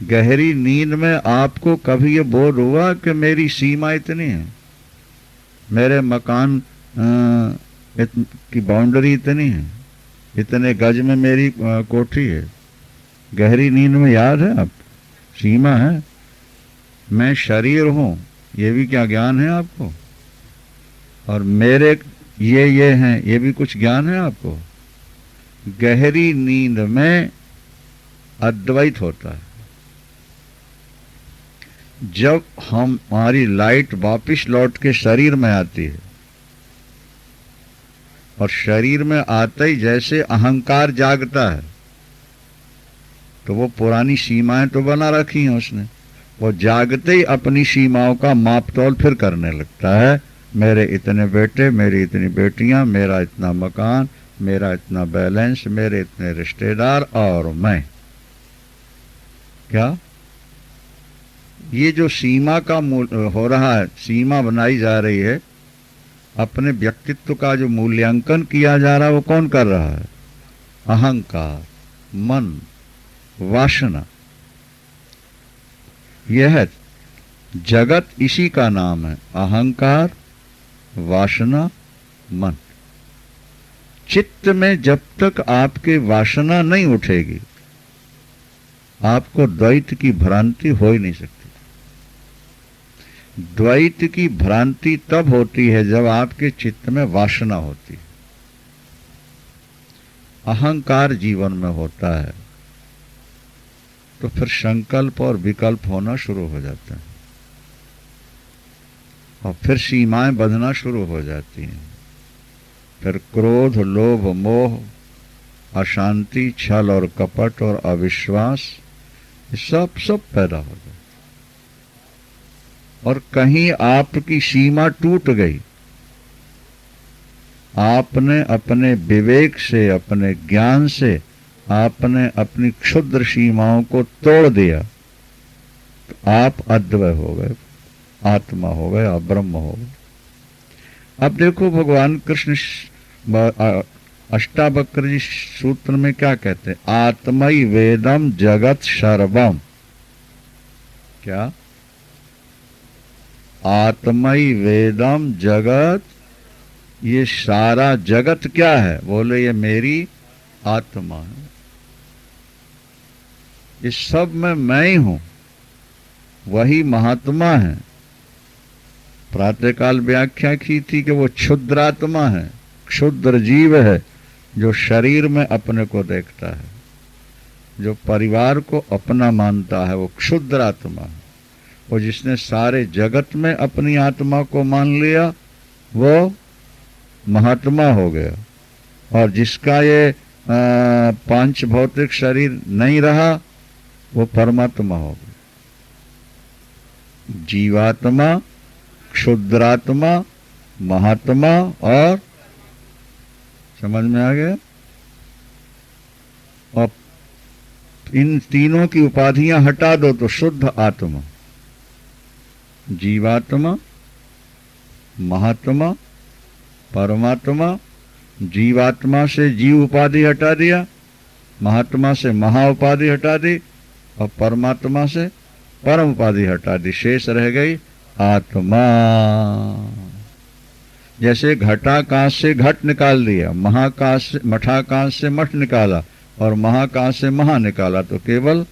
गहरी नींद में आपको कभी ये बोध हुआ कि मेरी सीमा इतनी है, मेरे मकान की बाउंड्री इतनी है, इतने गज में मेरी कोठी है? गहरी नींद में याद है आप? सीमा है। मैं शरीर हूं, ये भी क्या ज्ञान है आपको? और मेरे ये हैं, ये भी कुछ ज्ञान है आपको? गहरी नींद में अद्वैत होता है। जब हमारी लाइट वापिस लौट के शरीर में आती है, और शरीर में आते ही जैसे अहंकार जागता है, तो वो पुरानी सीमाएं तो बना रखी हैं उसने, वो जागते ही अपनी सीमाओं का मापतोल फिर करने लगता है। मेरे इतने बेटे, मेरी इतनी बेटियां, मेरा इतना मकान, मेरा इतना बैलेंस, मेरे इतने रिश्तेदार, और मैं क्या? ये जो सीमा का हो रहा है, सीमा बनाई जा रही है, अपने व्यक्तित्व का जो मूल्यांकन किया जा रहा है, वो कौन कर रहा है? अहंकार, मन, वासना। यह जगत इसी का नाम है, अहंकार, वासना, मन। चित्त में जब तक आपके वासना नहीं उठेगी, आपको द्वैत की भ्रांति हो ही नहीं सकती। द्वैत की भ्रांति तब होती है जब आपके चित्त में वासना होती है, अहंकार जीवन में होता है, तो फिर संकल्प और विकल्प होना शुरू हो जाता है, और फिर सीमाएं बंधना शुरू हो जाती हैं। फिर क्रोध, लोभ, मोह, अशांति, छल और कपट और अविश्वास, सब पैदा हो जाता है। और कहीं आपकी सीमा टूट गई, आपने अपने विवेक से, अपने ज्ञान से आपने अपनी क्षुद्र सीमाओं को तोड़ दिया, तो आप अद्वय हो गए, आत्मा हो गए, आप ब्रह्म हो गए। अब देखो भगवान कृष्ण अष्टावक्र सूत्र में क्या कहते हैं? आत्मई वेदम जगत सर्वम। क्या? आत्मई वेदम जगत, ये सारा जगत क्या है? बोले ये मेरी आत्मा है, इस सब में मैं ही हूं, वही महात्मा है। प्रातःकाल व्याख्या की थी कि वो क्षुद्रात्मा है, क्षुद्र जीव है, जो शरीर में अपने को देखता है, जो परिवार को अपना मानता है, वो क्षुद्र आत्मा है। और जिसने सारे जगत में अपनी आत्मा को मान लिया वो महात्मा हो गया। और जिसका ये पांच भौतिक शरीर नहीं रहा वो परमात्मा हो गया। जीवात्मा, क्षुद्रात्मा, महात्मा और, समझ में आ गया? और इन तीनों की उपाधियां हटा दो तो शुद्ध आत्मा, जीवात्मा, महात्मा, परमात्मा। जीवात्मा से जीव उपाधि हटा दिया, महात्मा से महा उपाधि हटा दी, और परमात्मा से परम उपाधि हटा दी। शेष रह गई आत्मा। जैसे घटाकाश से घट निकाल दिया, महाकाश से, मठाकाश से मठ निकाला, और महाकाश से महा निकाला, तो केवल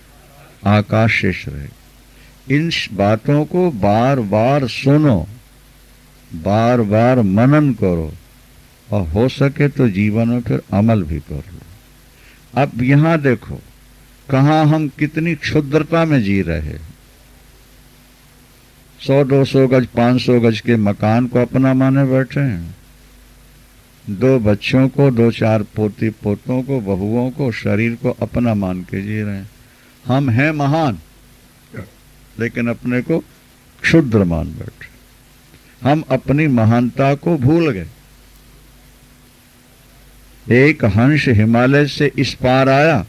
आकाश शेष रहे। इन बातों को बार बार सुनो, बार बार मनन करो, और हो सके तो जीवन में फिर अमल भी कर लो। अब यहां देखो कहां हम कितनी क्षुद्रता में जी रहे। 100-200 गज, 500 गज के मकान को अपना माने बैठे हैं। 2 बच्चों को, 2-4 पोती पोतों को, बहुओं को, शरीर को अपना मान के जी रहे हैं। हम हैं महान, लेकिन अपने को क्षुद्र मान बैठे। हम अपनी महानता को भूल गए। एक हंस हिमालय से इस पार आया,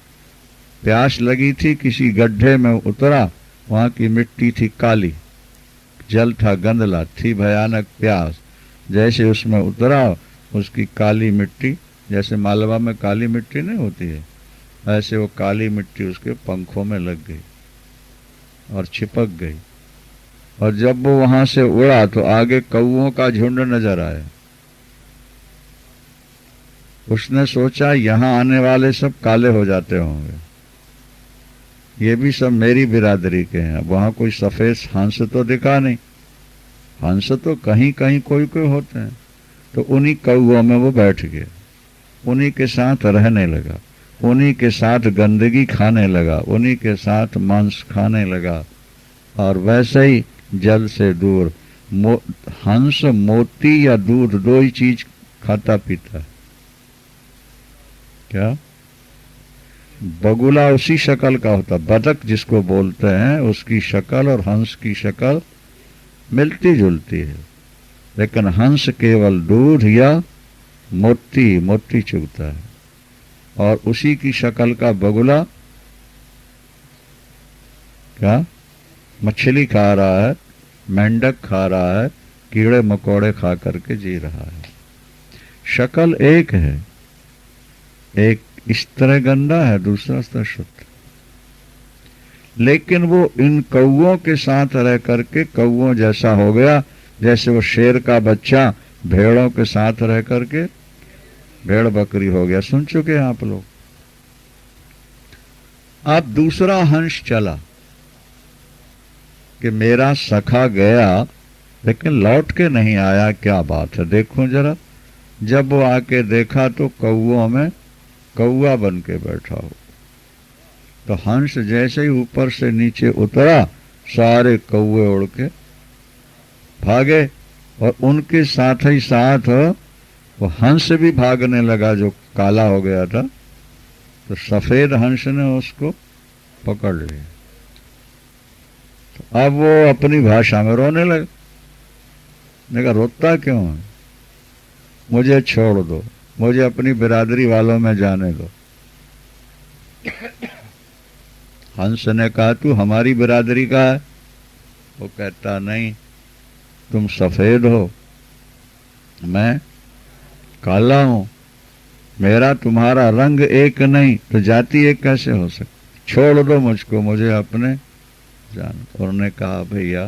प्यास लगी थी, किसी गड्ढे में उतरा, वहां की मिट्टी थी काली, जल था गंदला, थी भयानक प्यास। जैसे उसमें उतरा, उसकी काली मिट्टी, जैसे मालवा में काली मिट्टी नहीं होती है, ऐसे वो काली मिट्टी उसके पंखों में लग गई और चिपक गई। और जब वो वहां से उड़ा तो आगे कौओं का झुंड नजर आया। उसने सोचा यहां आने वाले सब काले हो जाते होंगे, ये भी सब मेरी बिरादरी के हैं। वहां कोई सफेद हंस तो दिखा नहीं, हंस तो कहीं कहीं कोई कोई होते हैं। तो उन्हीं कौओं में वो बैठ गया, उन्हीं के साथ रहने लगा, उन्हीं के साथ गंदगी खाने लगा, उन्हीं के साथ मांस खाने लगा। और वैसे ही जल से दूर हंस मोती या दूध, 2 ही चीज खाता पीता है। क्या? बगुला उसी शक्ल का होता, बतख जिसको बोलते हैं, उसकी शक्ल और हंस की शक्ल मिलती जुलती है, लेकिन हंस केवल दूध या मोती चुगता है। और उसी की शक्ल का बगुला क्या मछली खा रहा है, मेंढक खा रहा है, कीड़े मकोड़े खा करके जी रहा है। शक्ल एक है, एक इस तरह गंदा है, दूसरा तरह शुद्ध। लेकिन वो इन कौओं के साथ रह करके कौओं जैसा हो गया, जैसे वो शेर का बच्चा भेड़ों के साथ रह करके भेड़ बकरी हो गया। सुन चुके हैं आप लोग। अब दूसरा हंस चला कि मेरा सखा गया लेकिन लौट के नहीं आया, क्या बात है, देखो जरा। जब वो आके देखा तो कौओं में कौआ बन के बैठा हो। तो हंस जैसे ही ऊपर से नीचे उतरा, सारे कौए उड़ के भागे, और उनके साथ ही साथ वो हंस भी भागने लगा जो काला हो गया था। तो सफेद हंस ने उसको पकड़ लिया। तो अब वो अपनी भाषा में रोने लगा। देखा रोता क्यों है, मुझे छोड़ दो, मुझे अपनी बिरादरी वालों में जाने दो। हंस ने कहा तू हमारी बिरादरी का है, वो कहता नहीं, तुम सफेद हो, मैं काला हूं, मेरा तुम्हारा रंग एक नहीं, तो जाति एक कैसे हो सकती? छोड़ दो मुझको, मुझे अपने जान। और ने कहा, भैया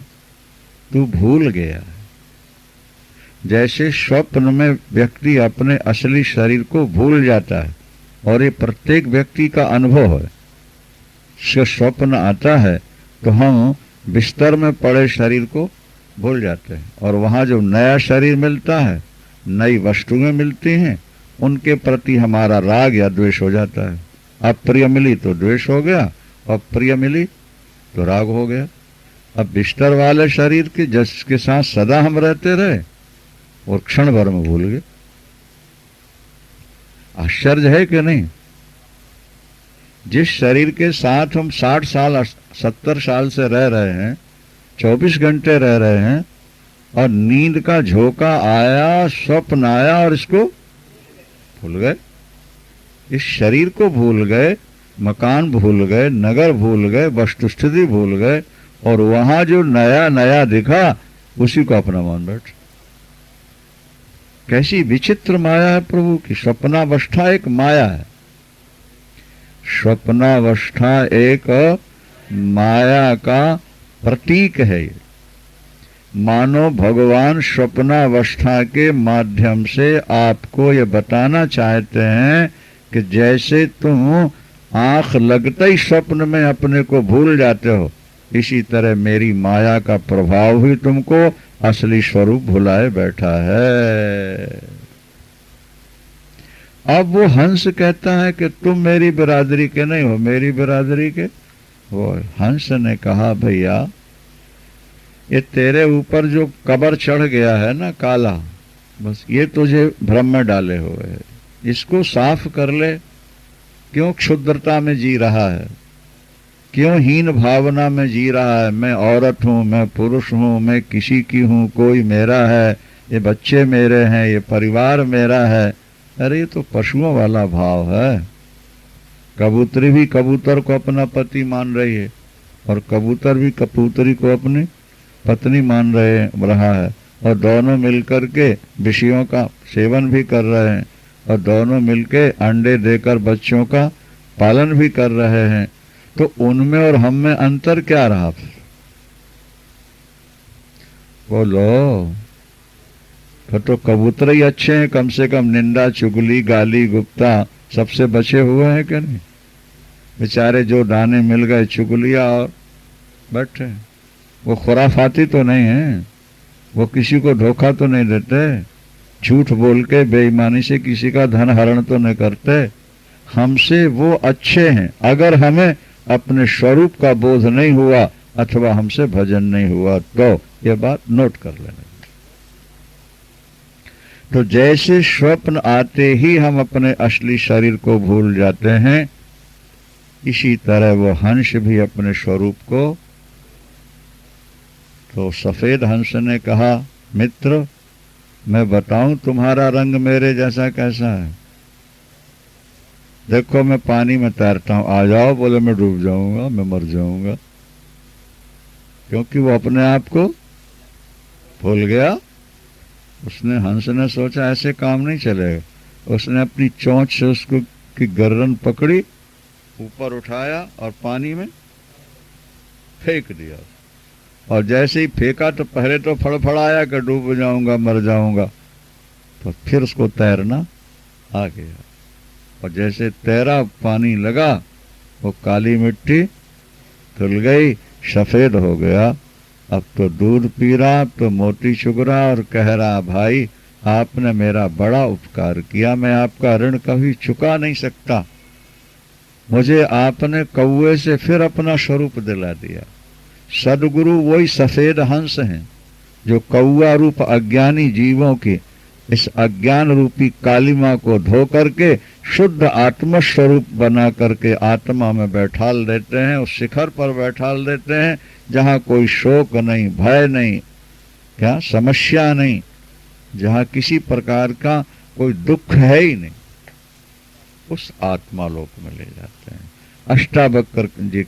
तू भूल गया है। जैसे स्वप्न में व्यक्ति अपने असली शरीर को भूल जाता है, और ये प्रत्येक व्यक्ति का अनुभव है। स्वप्न आता है तो हम बिस्तर में पड़े शरीर को भूल जाते हैं, और वहां जो नया शरीर मिलता है, नई वस्तुएं मिलती हैं, उनके प्रति हमारा राग या द्वेष हो जाता है। अप्रिय मिली तो द्वेष हो गया, और प्रिय मिली तो राग हो गया। अब बिस्तर वाले शरीर के जिसके साथ सदा हम रहते रहे और क्षण भर में भूल गए। आश्चर्य है कि नहीं? जिस शरीर के साथ हम 60 साल 70 साल से रह रहे हैं, 24 घंटे रह रहे हैं, और नींद का झोंका आया, स्वप्न आया और इसको भूल गए। इस शरीर को भूल गए, मकान भूल गए, नगर भूल गए, वस्तुस्थिति भूल गए, और वहां जो नया नया दिखा उसी को अपना मान बैठे। कैसी विचित्र माया है प्रभु की। स्वप्नावस्था एक माया है, स्वप्नावस्था एक माया का प्रतीक है। ये मानो भगवान स्वप्नावस्था के माध्यम से आपको ये बताना चाहते हैं कि जैसे तुम आंख लगते ही स्वप्न में अपने को भूल जाते हो, इसी तरह मेरी माया का प्रभाव ही तुमको असली स्वरूप भुलाए बैठा है। अब वो हंस कहता है कि तुम मेरी बिरादरी के नहीं हो, मेरी बिरादरी के हो। हंस ने कहा, भैया ये तेरे ऊपर जो कबर चढ़ गया है ना काला, बस ये तुझे भ्रम में डाले हुए है, इसको साफ कर ले। क्यों क्षुद्रता में जी रहा है, क्यों हीन भावना में जी रहा है? मैं औरत हूं, मैं पुरुष हूं, मैं किसी की हूं, कोई मेरा है, ये बच्चे मेरे हैं, ये परिवार मेरा है। अरे ये तो पशुओं वाला भाव है। कबूतरी भी कबूतर को अपना पति मान रही है, और कबूतर भी कबूतरी को अपनी पत्नी मान रहा है, और दोनों मिलकर के विषयों का सेवन भी कर रहे हैं, और दोनों मिलके अंडे देकर बच्चों का पालन भी कर रहे हैं। तो उनमें और हम में अंतर क्या रहा? बोलो। तो कबूतर ही अच्छे हैं, कम से कम निंदा चुगली गाली गुप्ता सबसे बचे हुए हैं कि नहीं? बेचारे जो दाने मिल गए चुगलिया और बैठे। वो खुराफाती तो नहीं है, वो किसी को धोखा तो नहीं देते, झूठ बोल के बेईमानी से किसी का धन हरण तो नहीं करते। हमसे वो अच्छे हैं, अगर हमें अपने स्वरूप का बोध नहीं हुआ अथवा हमसे भजन नहीं हुआ तो ये बात नोट कर लेना। तो जैसे स्वप्न आते ही हम अपने असली शरीर को भूल जाते हैं, इसी तरह वो हंस भी अपने स्वरूप को। तो सफेद हंस ने कहा, मित्र मैं बताऊं तुम्हारा रंग मेरे जैसा कैसा है? देखो मैं पानी में तैरता हूं, आ जाओ। बोले मैं डूब जाऊंगा, मैं मर जाऊंगा, क्योंकि वो अपने आप को भूल गया। उसने हंस ने सोचा ऐसे काम नहीं चलेगा। उसने अपनी चोंच से उसको की गर्दन पकड़ी, ऊपर उठाया और पानी में फेंक दिया। और जैसे ही फेंका तो पहले तो फड़फड़ाया कि डूब जाऊंगा, मर जाऊंगा, तो फिर उसको तैरना आ गया। और जैसे तैरा, पानी लगा, वो काली मिट्टी धुल गई, सफेद हो गया। अब तो दूध पी रहा, अब तो मोती चुग रहा और कह रहा, भाई आपने मेरा बड़ा उपकार किया, मैं आपका ऋण कभी चुका नहीं सकता। मुझे आपने कौवे से फिर अपना स्वरूप दिला दिया। सदगुरु वही सफेद हंस हैं जो कौवा रूप अज्ञानी जीवों की इस अज्ञान रूपी कालिमा को धो करके शुद्ध आत्म स्वरूप बना करके आत्मा में बैठाल देते हैं, उस शिखर पर बैठाल देते हैं जहाँ कोई शोक नहीं, भय नहीं, क्या समस्या नहीं, जहाँ किसी प्रकार का कोई दुख है ही नहीं, उस आत्मालोक में ले जाते हैं। अष्टावक्र जी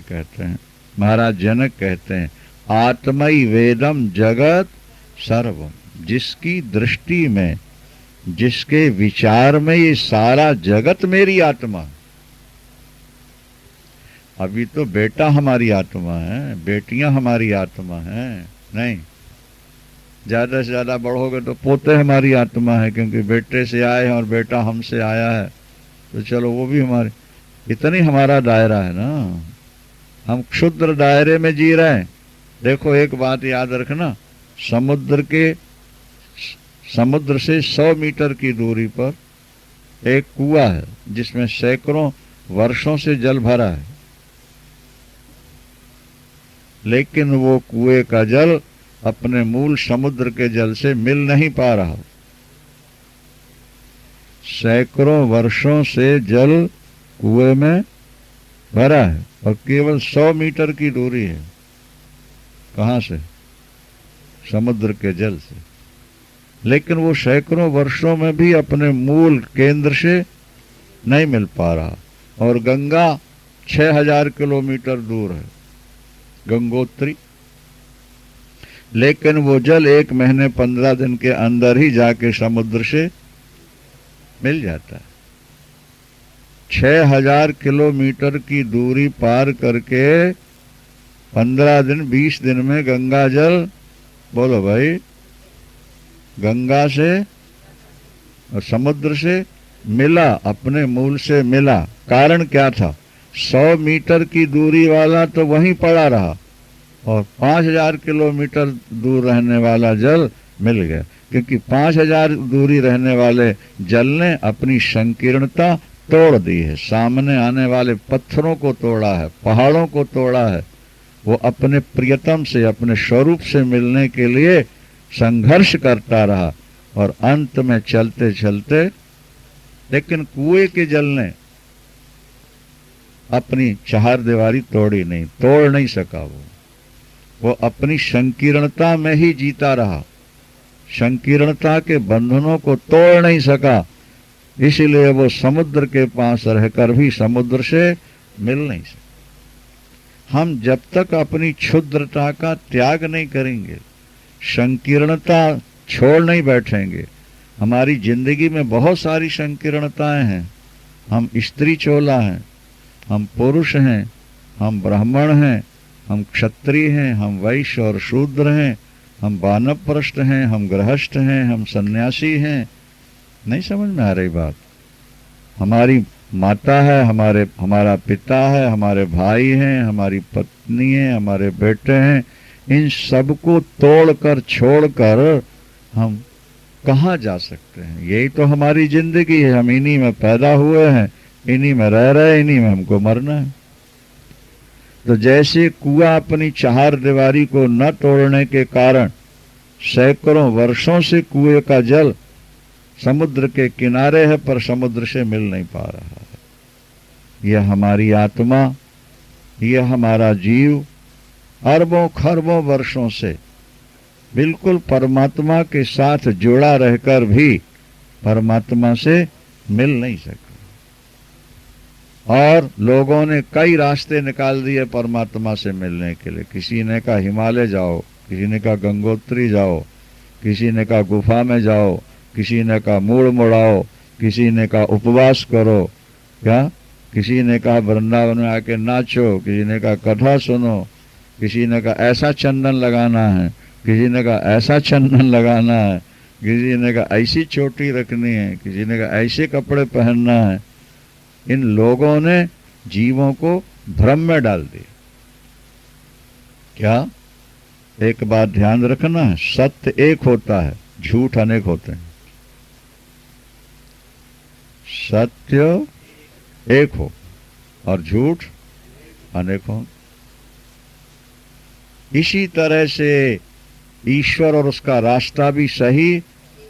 कहते हैं, महाराज जनक कहते हैं आत्मई वेदम जगत सर्वम, जिसकी दृष्टि में, जिसके विचार में ये सारा जगत मेरी आत्मा। अभी तो बेटा हमारी आत्मा है, बेटियां हमारी आत्मा है, नहीं, ज्यादा से ज्यादा बढ़ोगे तो पोते हमारी आत्मा है, क्योंकि बेटे से आए हैं और बेटा हमसे आया है, तो चलो वो भी हमारे, इतनी हमारा दायरा है ना। हम क्षुद्र दायरे में जी रहे हैं। देखो एक बात याद रखना, समुद्र से 100 मीटर की दूरी पर एक कुआं है जिसमें सैकड़ों वर्षों से जल भरा है, लेकिन वो कुएं का जल अपने मूल समुद्र के जल से मिल नहीं पा रहा। सैकड़ों वर्षों से जल कुएं में भरा है और केवल 100 मीटर की दूरी है। कहां से? समुद्र के जल से। लेकिन वो सैकड़ों वर्षों में भी अपने मूल केंद्र से नहीं मिल पा रहा। और गंगा 6000 किलोमीटर दूर है, गंगोत्री, लेकिन वो जल 1 महीने 15 दिन के अंदर ही जाके समुद्र से मिल जाता है। 6000 किलोमीटर की दूरी पार करके 15 दिन 20 दिन में गंगा जल, बोलो भाई, गंगा से और समुद्र से मिला, अपने मूल से मिला। कारण क्या था? 100 मीटर की दूरी वाला तो वहीं पड़ा रहा और 5000 किलोमीटर दूर रहने वाला जल मिल गया, क्योंकि 5000 दूरी रहने वाले जल ने अपनी संकीर्णता तोड़ दी है, सामने आने वाले पत्थरों को तोड़ा है, पहाड़ों को तोड़ा है। वो अपने प्रियतम से, अपने स्वरूप से मिलने के लिए संघर्ष करता रहा और अंत में चलते चलते, लेकिन कुएं के जल ने अपनी चारदीवारी तोड़ी नहीं, तोड़ नहीं सका। वो अपनी संकीर्णता में ही जीता रहा, संकीर्णता के बंधनों को तोड़ नहीं सका, इसीलिए वो समुद्र के पास रहकर भी समुद्र से मिल नहीं सका। हम जब तक अपनी क्षुद्रता का त्याग नहीं करेंगे, संकीर्णता छोड़ नहीं बैठेंगे। हमारी जिंदगी में बहुत सारी संकीर्णताएं हैं। हम स्त्री चोला हैं, हम पुरुष हैं, हम ब्राह्मण हैं, हम क्षत्रिय हैं, हम वैश्य और शूद्र हैं, हम वानप्रस्थ हैं, हम गृहस्थ हैं, हम सन्यासी हैं। नहीं समझ में आ रही बात? हमारी माता है, हमारा पिता है, हमारे भाई हैं, हमारी पत्नी है, हमारे बेटे हैं। इन सबको तोड़कर छोड़कर हम कहाँ जा सकते हैं? यही तो हमारी जिंदगी है। हम इन्हीं में पैदा हुए हैं, इन्हीं में रह रहे, इन्हीं में हमको मरना है। तो जैसे कुआं अपनी चारदीवारी को न तोड़ने के कारण सैकड़ों वर्षों से कुएं का जल समुद्र के किनारे है पर समुद्र से मिल नहीं पा रहा है। यह हमारी आत्मा, यह हमारा जीव अरबों खरबों वर्षों से बिल्कुल परमात्मा के साथ जुड़ा रहकर भी परमात्मा से मिल नहीं सका। और लोगों ने कई रास्ते निकाल दिए परमात्मा से मिलने के लिए। किसी ने कहा हिमालय जाओ, किसी ने कहा गंगोत्री जाओ, किसी ने कहा गुफा में जाओ, किसी ने कहा मूड़ मुड़ाओ, किसी ने कहा उपवास करो, क्या किसी ने कहा वृंदावन में आके नाचो, किसी ने कहा कथा सुनो, किसी ने कहा ऐसा चंदन लगाना है, किसी ने कहा ऐसा चंदन लगाना है, किसी ने कहा ऐसी चोटी रखनी है, किसी ने कहा ऐसे कपड़े पहनना है। इन लोगों ने जीवों को भ्रम में डाल दिया। क्या? एक बात ध्यान रखना है, सत्य एक होता है, झूठ अनेक होते हैं। सत्य एक हो और झूठ अनेक हो। इसी तरह से ईश्वर और उसका रास्ता भी सही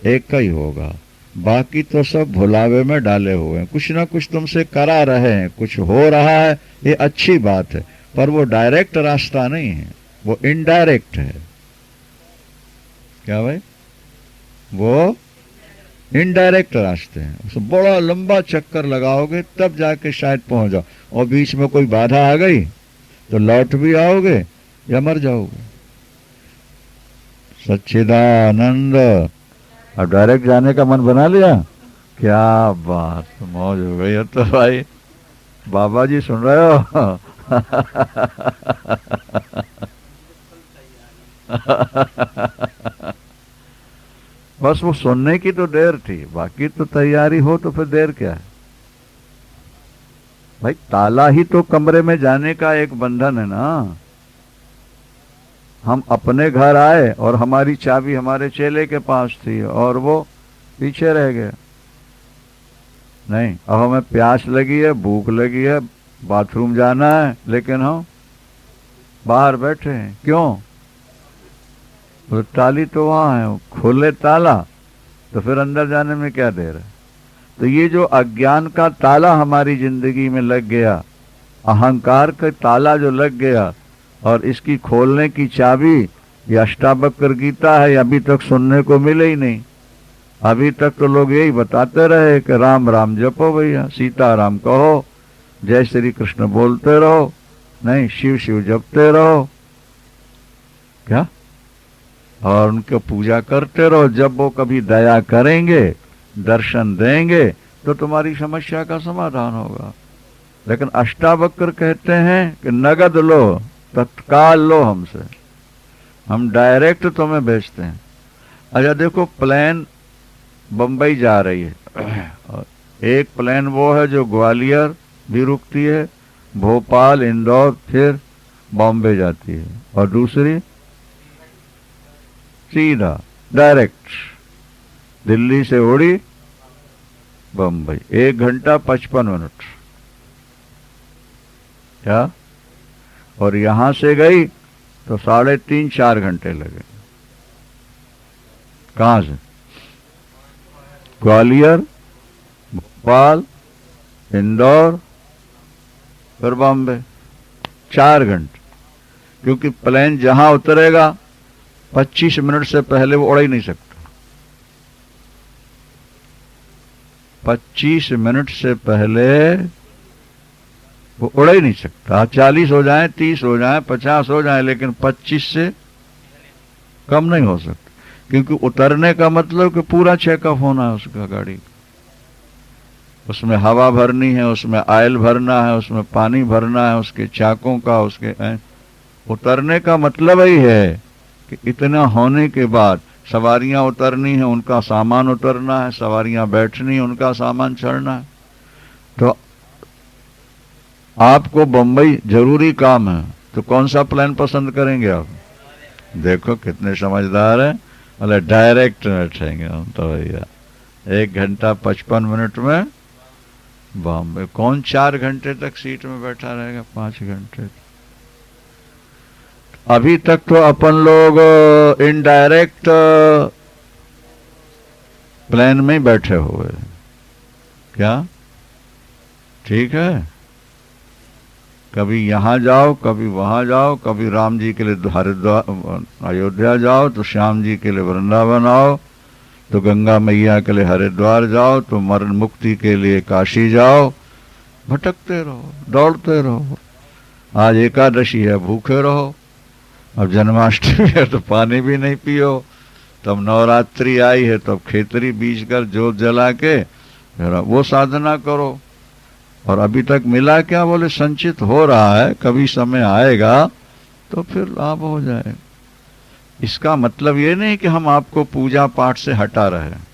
एक ही होगा। बाकी तो सब भुलावे में डाले हुए हैं। कुछ ना कुछ तुमसे करा रहे हैं, कुछ हो रहा है, ये अच्छी बात है, पर वो डायरेक्ट रास्ता नहीं है, वो इनडायरेक्ट है। क्या भाई? वो इनडायरेक्ट रास्ते हैं। उसमें बड़ा लंबा चक्कर लगाओगे तब जाके शायद पहुंच जाओ। और बीच में कोई बाधा आ गई तो लौट भी आओगे या मर जाओगे। सच्चिदानंद। अब डायरेक्ट जाने का मन बना लिया। क्या बात, मौज हो गई। अब तो भाई बाबा जी सुन रहे हो। बस वो सुनने की तो देर थी, बाकी तो तैयारी हो तो फिर देर क्या है भाई। ताला ही तो कमरे में जाने का एक बंधन है ना। हम अपने घर आए और हमारी चाबी हमारे चेले के पास थी और वो पीछे रह गया। नहीं, अब हमें प्यास लगी है, भूख लगी है, बाथरूम जाना है, लेकिन हम बाहर बैठे हैं। क्यों? तो ताली तो वहां है, खोले ताला तो फिर अंदर जाने में क्या देर है। तो ये जो अज्ञान का ताला हमारी जिंदगी में लग गया, अहंकार का ताला जो लग गया, और इसकी खोलने की चाबी ये अष्टावक्र गीता है, अभी तक सुनने को मिले ही नहीं। अभी तक तो लोग यही बताते रहे कि राम राम जपो भैया, सीताराम कहो, जय श्री कृष्ण बोलते रहो, नहीं शिव शिव जपते रहो, क्या, और उनकी पूजा करते रहो। जब वो कभी दया करेंगे, दर्शन देंगे, तो तुम्हारी समस्या का समाधान होगा। लेकिन अष्टावक्र कहते हैं कि नगद लो, तत्काल लो हमसे, हम डायरेक्ट तुम्हें भेजते हैं। अच्छा देखो, प्लेन बंबई जा रही है और एक प्लेन वो है जो ग्वालियर भी रुकती है, भोपाल, इंदौर, फिर बॉम्बे जाती है, और दूसरी सीधा डायरेक्ट दिल्ली से उड़ी बंबई, 1 घंटा 55 मिनट। क्या? और यहां से गई तो 3.5-4 घंटे लगे। कहां से? ग्वालियर, भोपाल, इंदौर, फिर बॉम्बे, 4 घंटे। क्योंकि प्लेन जहां उतरेगा 25 मिनट से पहले वो उड़ ही नहीं सकता। 25 मिनट से पहले वो उड़ ही नहीं सकता। 40 हो जाए, 30 हो जाए, 50 हो जाए, लेकिन 25 से कम नहीं हो सकता। क्योंकि उतरने का मतलब कि पूरा चेकअप होना है उसका गाड़ी का। उसमें हवा भरनी है, उसमें ऑयल भरना है, उसमें पानी भरना है, उसके चाकों का, उसके उतरने का मतलब ही है कि इतना होने के बाद सवारियां उतरनी है, उनका सामान उतरना है, सवारियां बैठनी है, उनका सामान चढ़ना है। तो आपको बंबई जरूरी काम है, तो कौन सा प्लान पसंद करेंगे आप? देखो कितने समझदार हैं। मतलब डायरेक्ट बैठेंगे हम तो भैया, 1 घंटा 55 मिनट में बॉम्बे। कौन 4 घंटे तक सीट में बैठा रहेगा? 5 घंटे। अभी तक तो अपन लोग इनडायरेक्ट प्लेन में बैठे हुए। क्या ठीक है? कभी यहां जाओ, कभी वहां जाओ, कभी राम जी के लिए हरिद्वार अयोध्या जाओ, तो श्याम जी के लिए वृंदावन आओ, तो गंगा मैया के लिए हरिद्वार जाओ, तो मरण मुक्ति के लिए काशी जाओ। भटकते रहो, दौड़ते रहो। आज एकादशी है, भूखे रहो। अब जन्माष्टमी है तो पानी भी नहीं पियो। तब नवरात्रि आई है तो खेतरी बीज कर जोत जला के वो साधना करो। और अभी तक मिला क्या? बोले संचित हो रहा है, कभी समय आएगा तो फिर लाभ हो जाए। इसका मतलब ये नहीं कि हम आपको पूजा पाठ से हटा रहे हैं।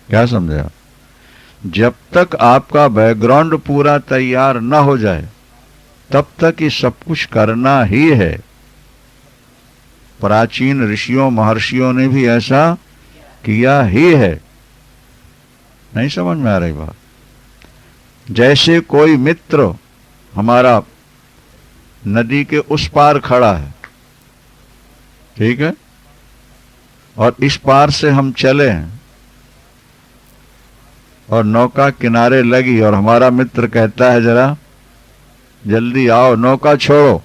क्या समझे आप? जब तक आपका बैकग्राउंड पूरा तैयार न हो जाए तब तक ये सब कुछ करना ही है। प्राचीन ऋषियों महर्षियों ने भी ऐसा किया ही है। नहीं समझ में आ रही बात? जैसे कोई मित्र हमारा नदी के उस पार खड़ा है, ठीक है, और इस पार से हम चले हैं और नौका किनारे लगी और हमारा मित्र कहता है जरा जल्दी आओ, नौका छोड़ो।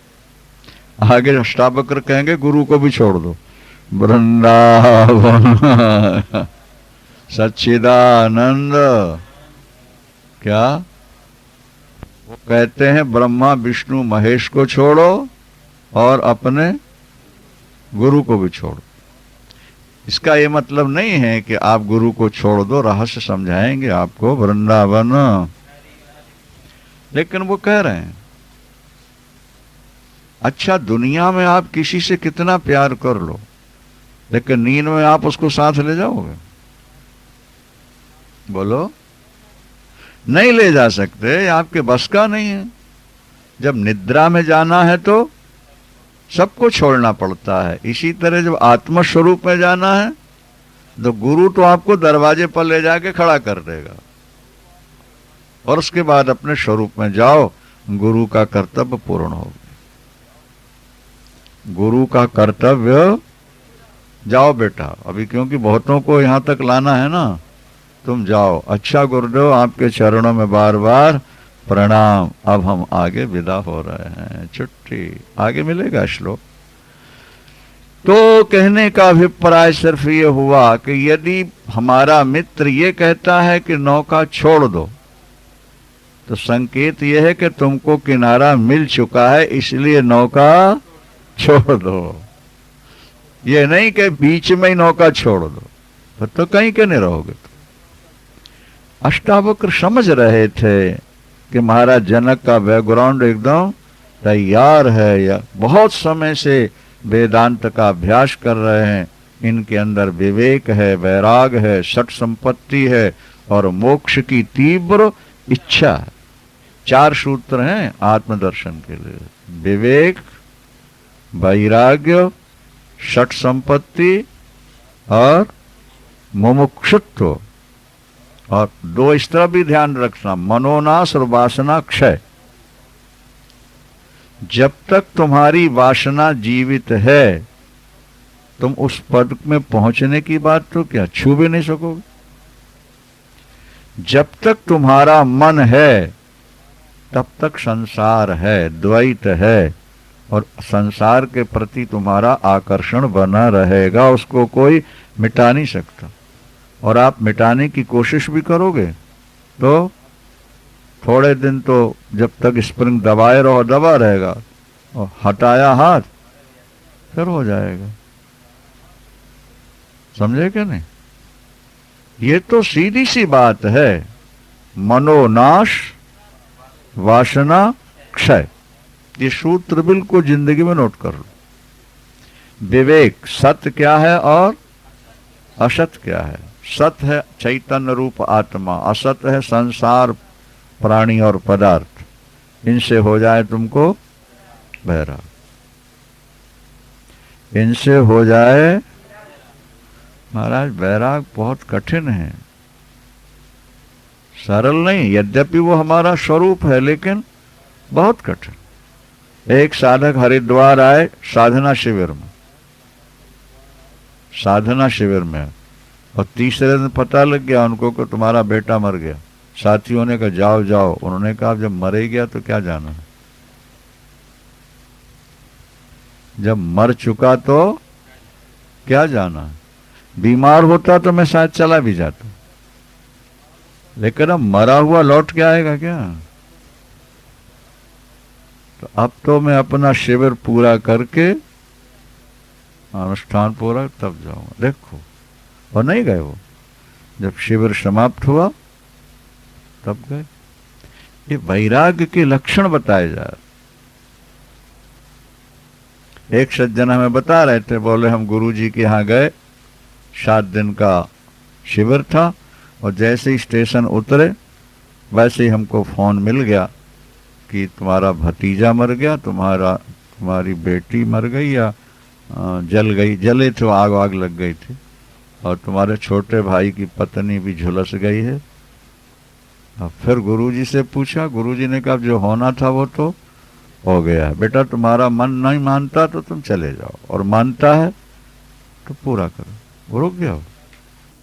आगे अष्टावक्र कहेंगे गुरु को भी छोड़ दो। वृंदावन सच्चिदानंद। क्या वो कहते हैं ब्रह्मा विष्णु महेश को छोड़ो और अपने गुरु को भी छोड़ो। इसका ये मतलब नहीं है कि आप गुरु को छोड़ दो, रहस्य समझाएंगे आपको वृंदावन। लेकिन वो कह रहे हैं अच्छा दुनिया में आप किसी से कितना प्यार कर लो, लेकिन नींद में आप उसको साथ ले जाओगे? बोलो, नहीं ले जा सकते, आपके बस का नहीं है। जब निद्रा में जाना है तो सबको छोड़ना पड़ता है। इसी तरह जब आत्म स्वरूप में जाना है तो गुरु तो आपको दरवाजे पर ले जाके खड़ा कर देगा, और उसके बाद अपने स्वरूप में जाओ, गुरु का कर्तव्य पूर्ण हो गया। गुरु का कर्तव्य, जाओ बेटा, अभी क्योंकि बहुतों को यहां तक लाना है ना, तुम जाओ। अच्छा गुरुदेव, आपके चरणों में बार बार प्रणाम। अब हम आगे विदा हो रहे हैं, छुट्टी। आगे मिलेगा श्लोक। तो कहने का अभिप्राय सिर्फ ये हुआ कि यदि हमारा मित्र ये कहता है कि नौका छोड़ दो, तो संकेत यह है कि तुमको किनारा मिल चुका है, इसलिए नौका छोड़ दो। ये नहीं कि बीच में ही नौका छोड़ दो, तो कहीं के नहीं रहोगे। अष्टावक्र समझ रहे थे कि महाराज जनक का बैकग्राउंड एकदम तैयार है, या बहुत समय से वेदांत का अभ्यास कर रहे हैं, इनके अंदर विवेक है, वैराग है, षट संपत्ति है और मोक्ष की तीव्र इच्छा है। 4 सूत्र हैं आत्मदर्शन के लिए: विवेक, वैराग्य, षट संपत्ति और मुमुक्षुत्व। और 2 इस तरह भी ध्यान रखना, मनोनाश और वासना क्षय। जब तक तुम्हारी वासना जीवित है, तुम उस पद में पहुंचने की बात तो क्या छू भी नहीं सकोगे। जब तक तुम्हारा मन है, तब तक संसार है, द्वैत है, और संसार के प्रति तुम्हारा आकर्षण बना रहेगा, उसको कोई मिटा नहीं सकता। और आप मिटाने की कोशिश भी करोगे तो थोड़े दिन तो जब तक स्प्रिंग दबाए रहो दबा रहेगा, और हटाया हाथ फिर हो जाएगा। समझे क्या नहीं? ये तो सीधी सी बात है। मनोनाश, वासना क्षय, ये सूत्र बिल्कुल जिंदगी में नोट कर लो। विवेक, सत्य क्या है और असत क्या है। सत्य है चैतन्य रूप आत्मा, असत है संसार, प्राणी और पदार्थ। इनसे हो जाए तुमको वैराग, इनसे हो जाए। महाराज वैराग बहुत कठिन है, सरल नहीं। यद्यपि वो हमारा स्वरूप है, लेकिन बहुत कठिन। एक साधक हरिद्वार आए साधना शिविर में, और तीसरे दिन पता लग गया उनको कि तुम्हारा बेटा मर गया। साथियों ने कहा जाओ जाओ। उन्होंने कहा जब मर ही गया तो क्या जाना है, जब मर चुका तो क्या जाना है। बीमार होता तो मैं शायद चला भी जाता, लेकिन अब मरा हुआ लौट के आएगा क्या। तो अब तो मैं अपना शिविर पूरा करके, अनुष्ठान पूरा, तब जाऊंगा। देखो, और नहीं गए वो। जब शिविर समाप्त हुआ तब गए। ये वैराग्य के लक्षण बताए जा रहे। एक सज्जन हमें बता रहे थे, बोले हम गुरुजी के यहाँ गए, 7 दिन का शिविर था, और जैसे ही स्टेशन उतरे वैसे ही हमको फोन मिल गया कि तुम्हारा भतीजा मर गया, तुम्हारी बेटी मर गई या जल गई, जले तो आग लग गई थी, और तुम्हारे छोटे भाई की पत्नी भी झुलस गई है। अब फिर गुरुजी से पूछा, गुरुजी ने कहा जो होना था वो तो हो गया है बेटा, तुम्हारा मन नहीं मानता तो तुम चले जाओ, और मानता है तो पूरा करो। वो रुक गया।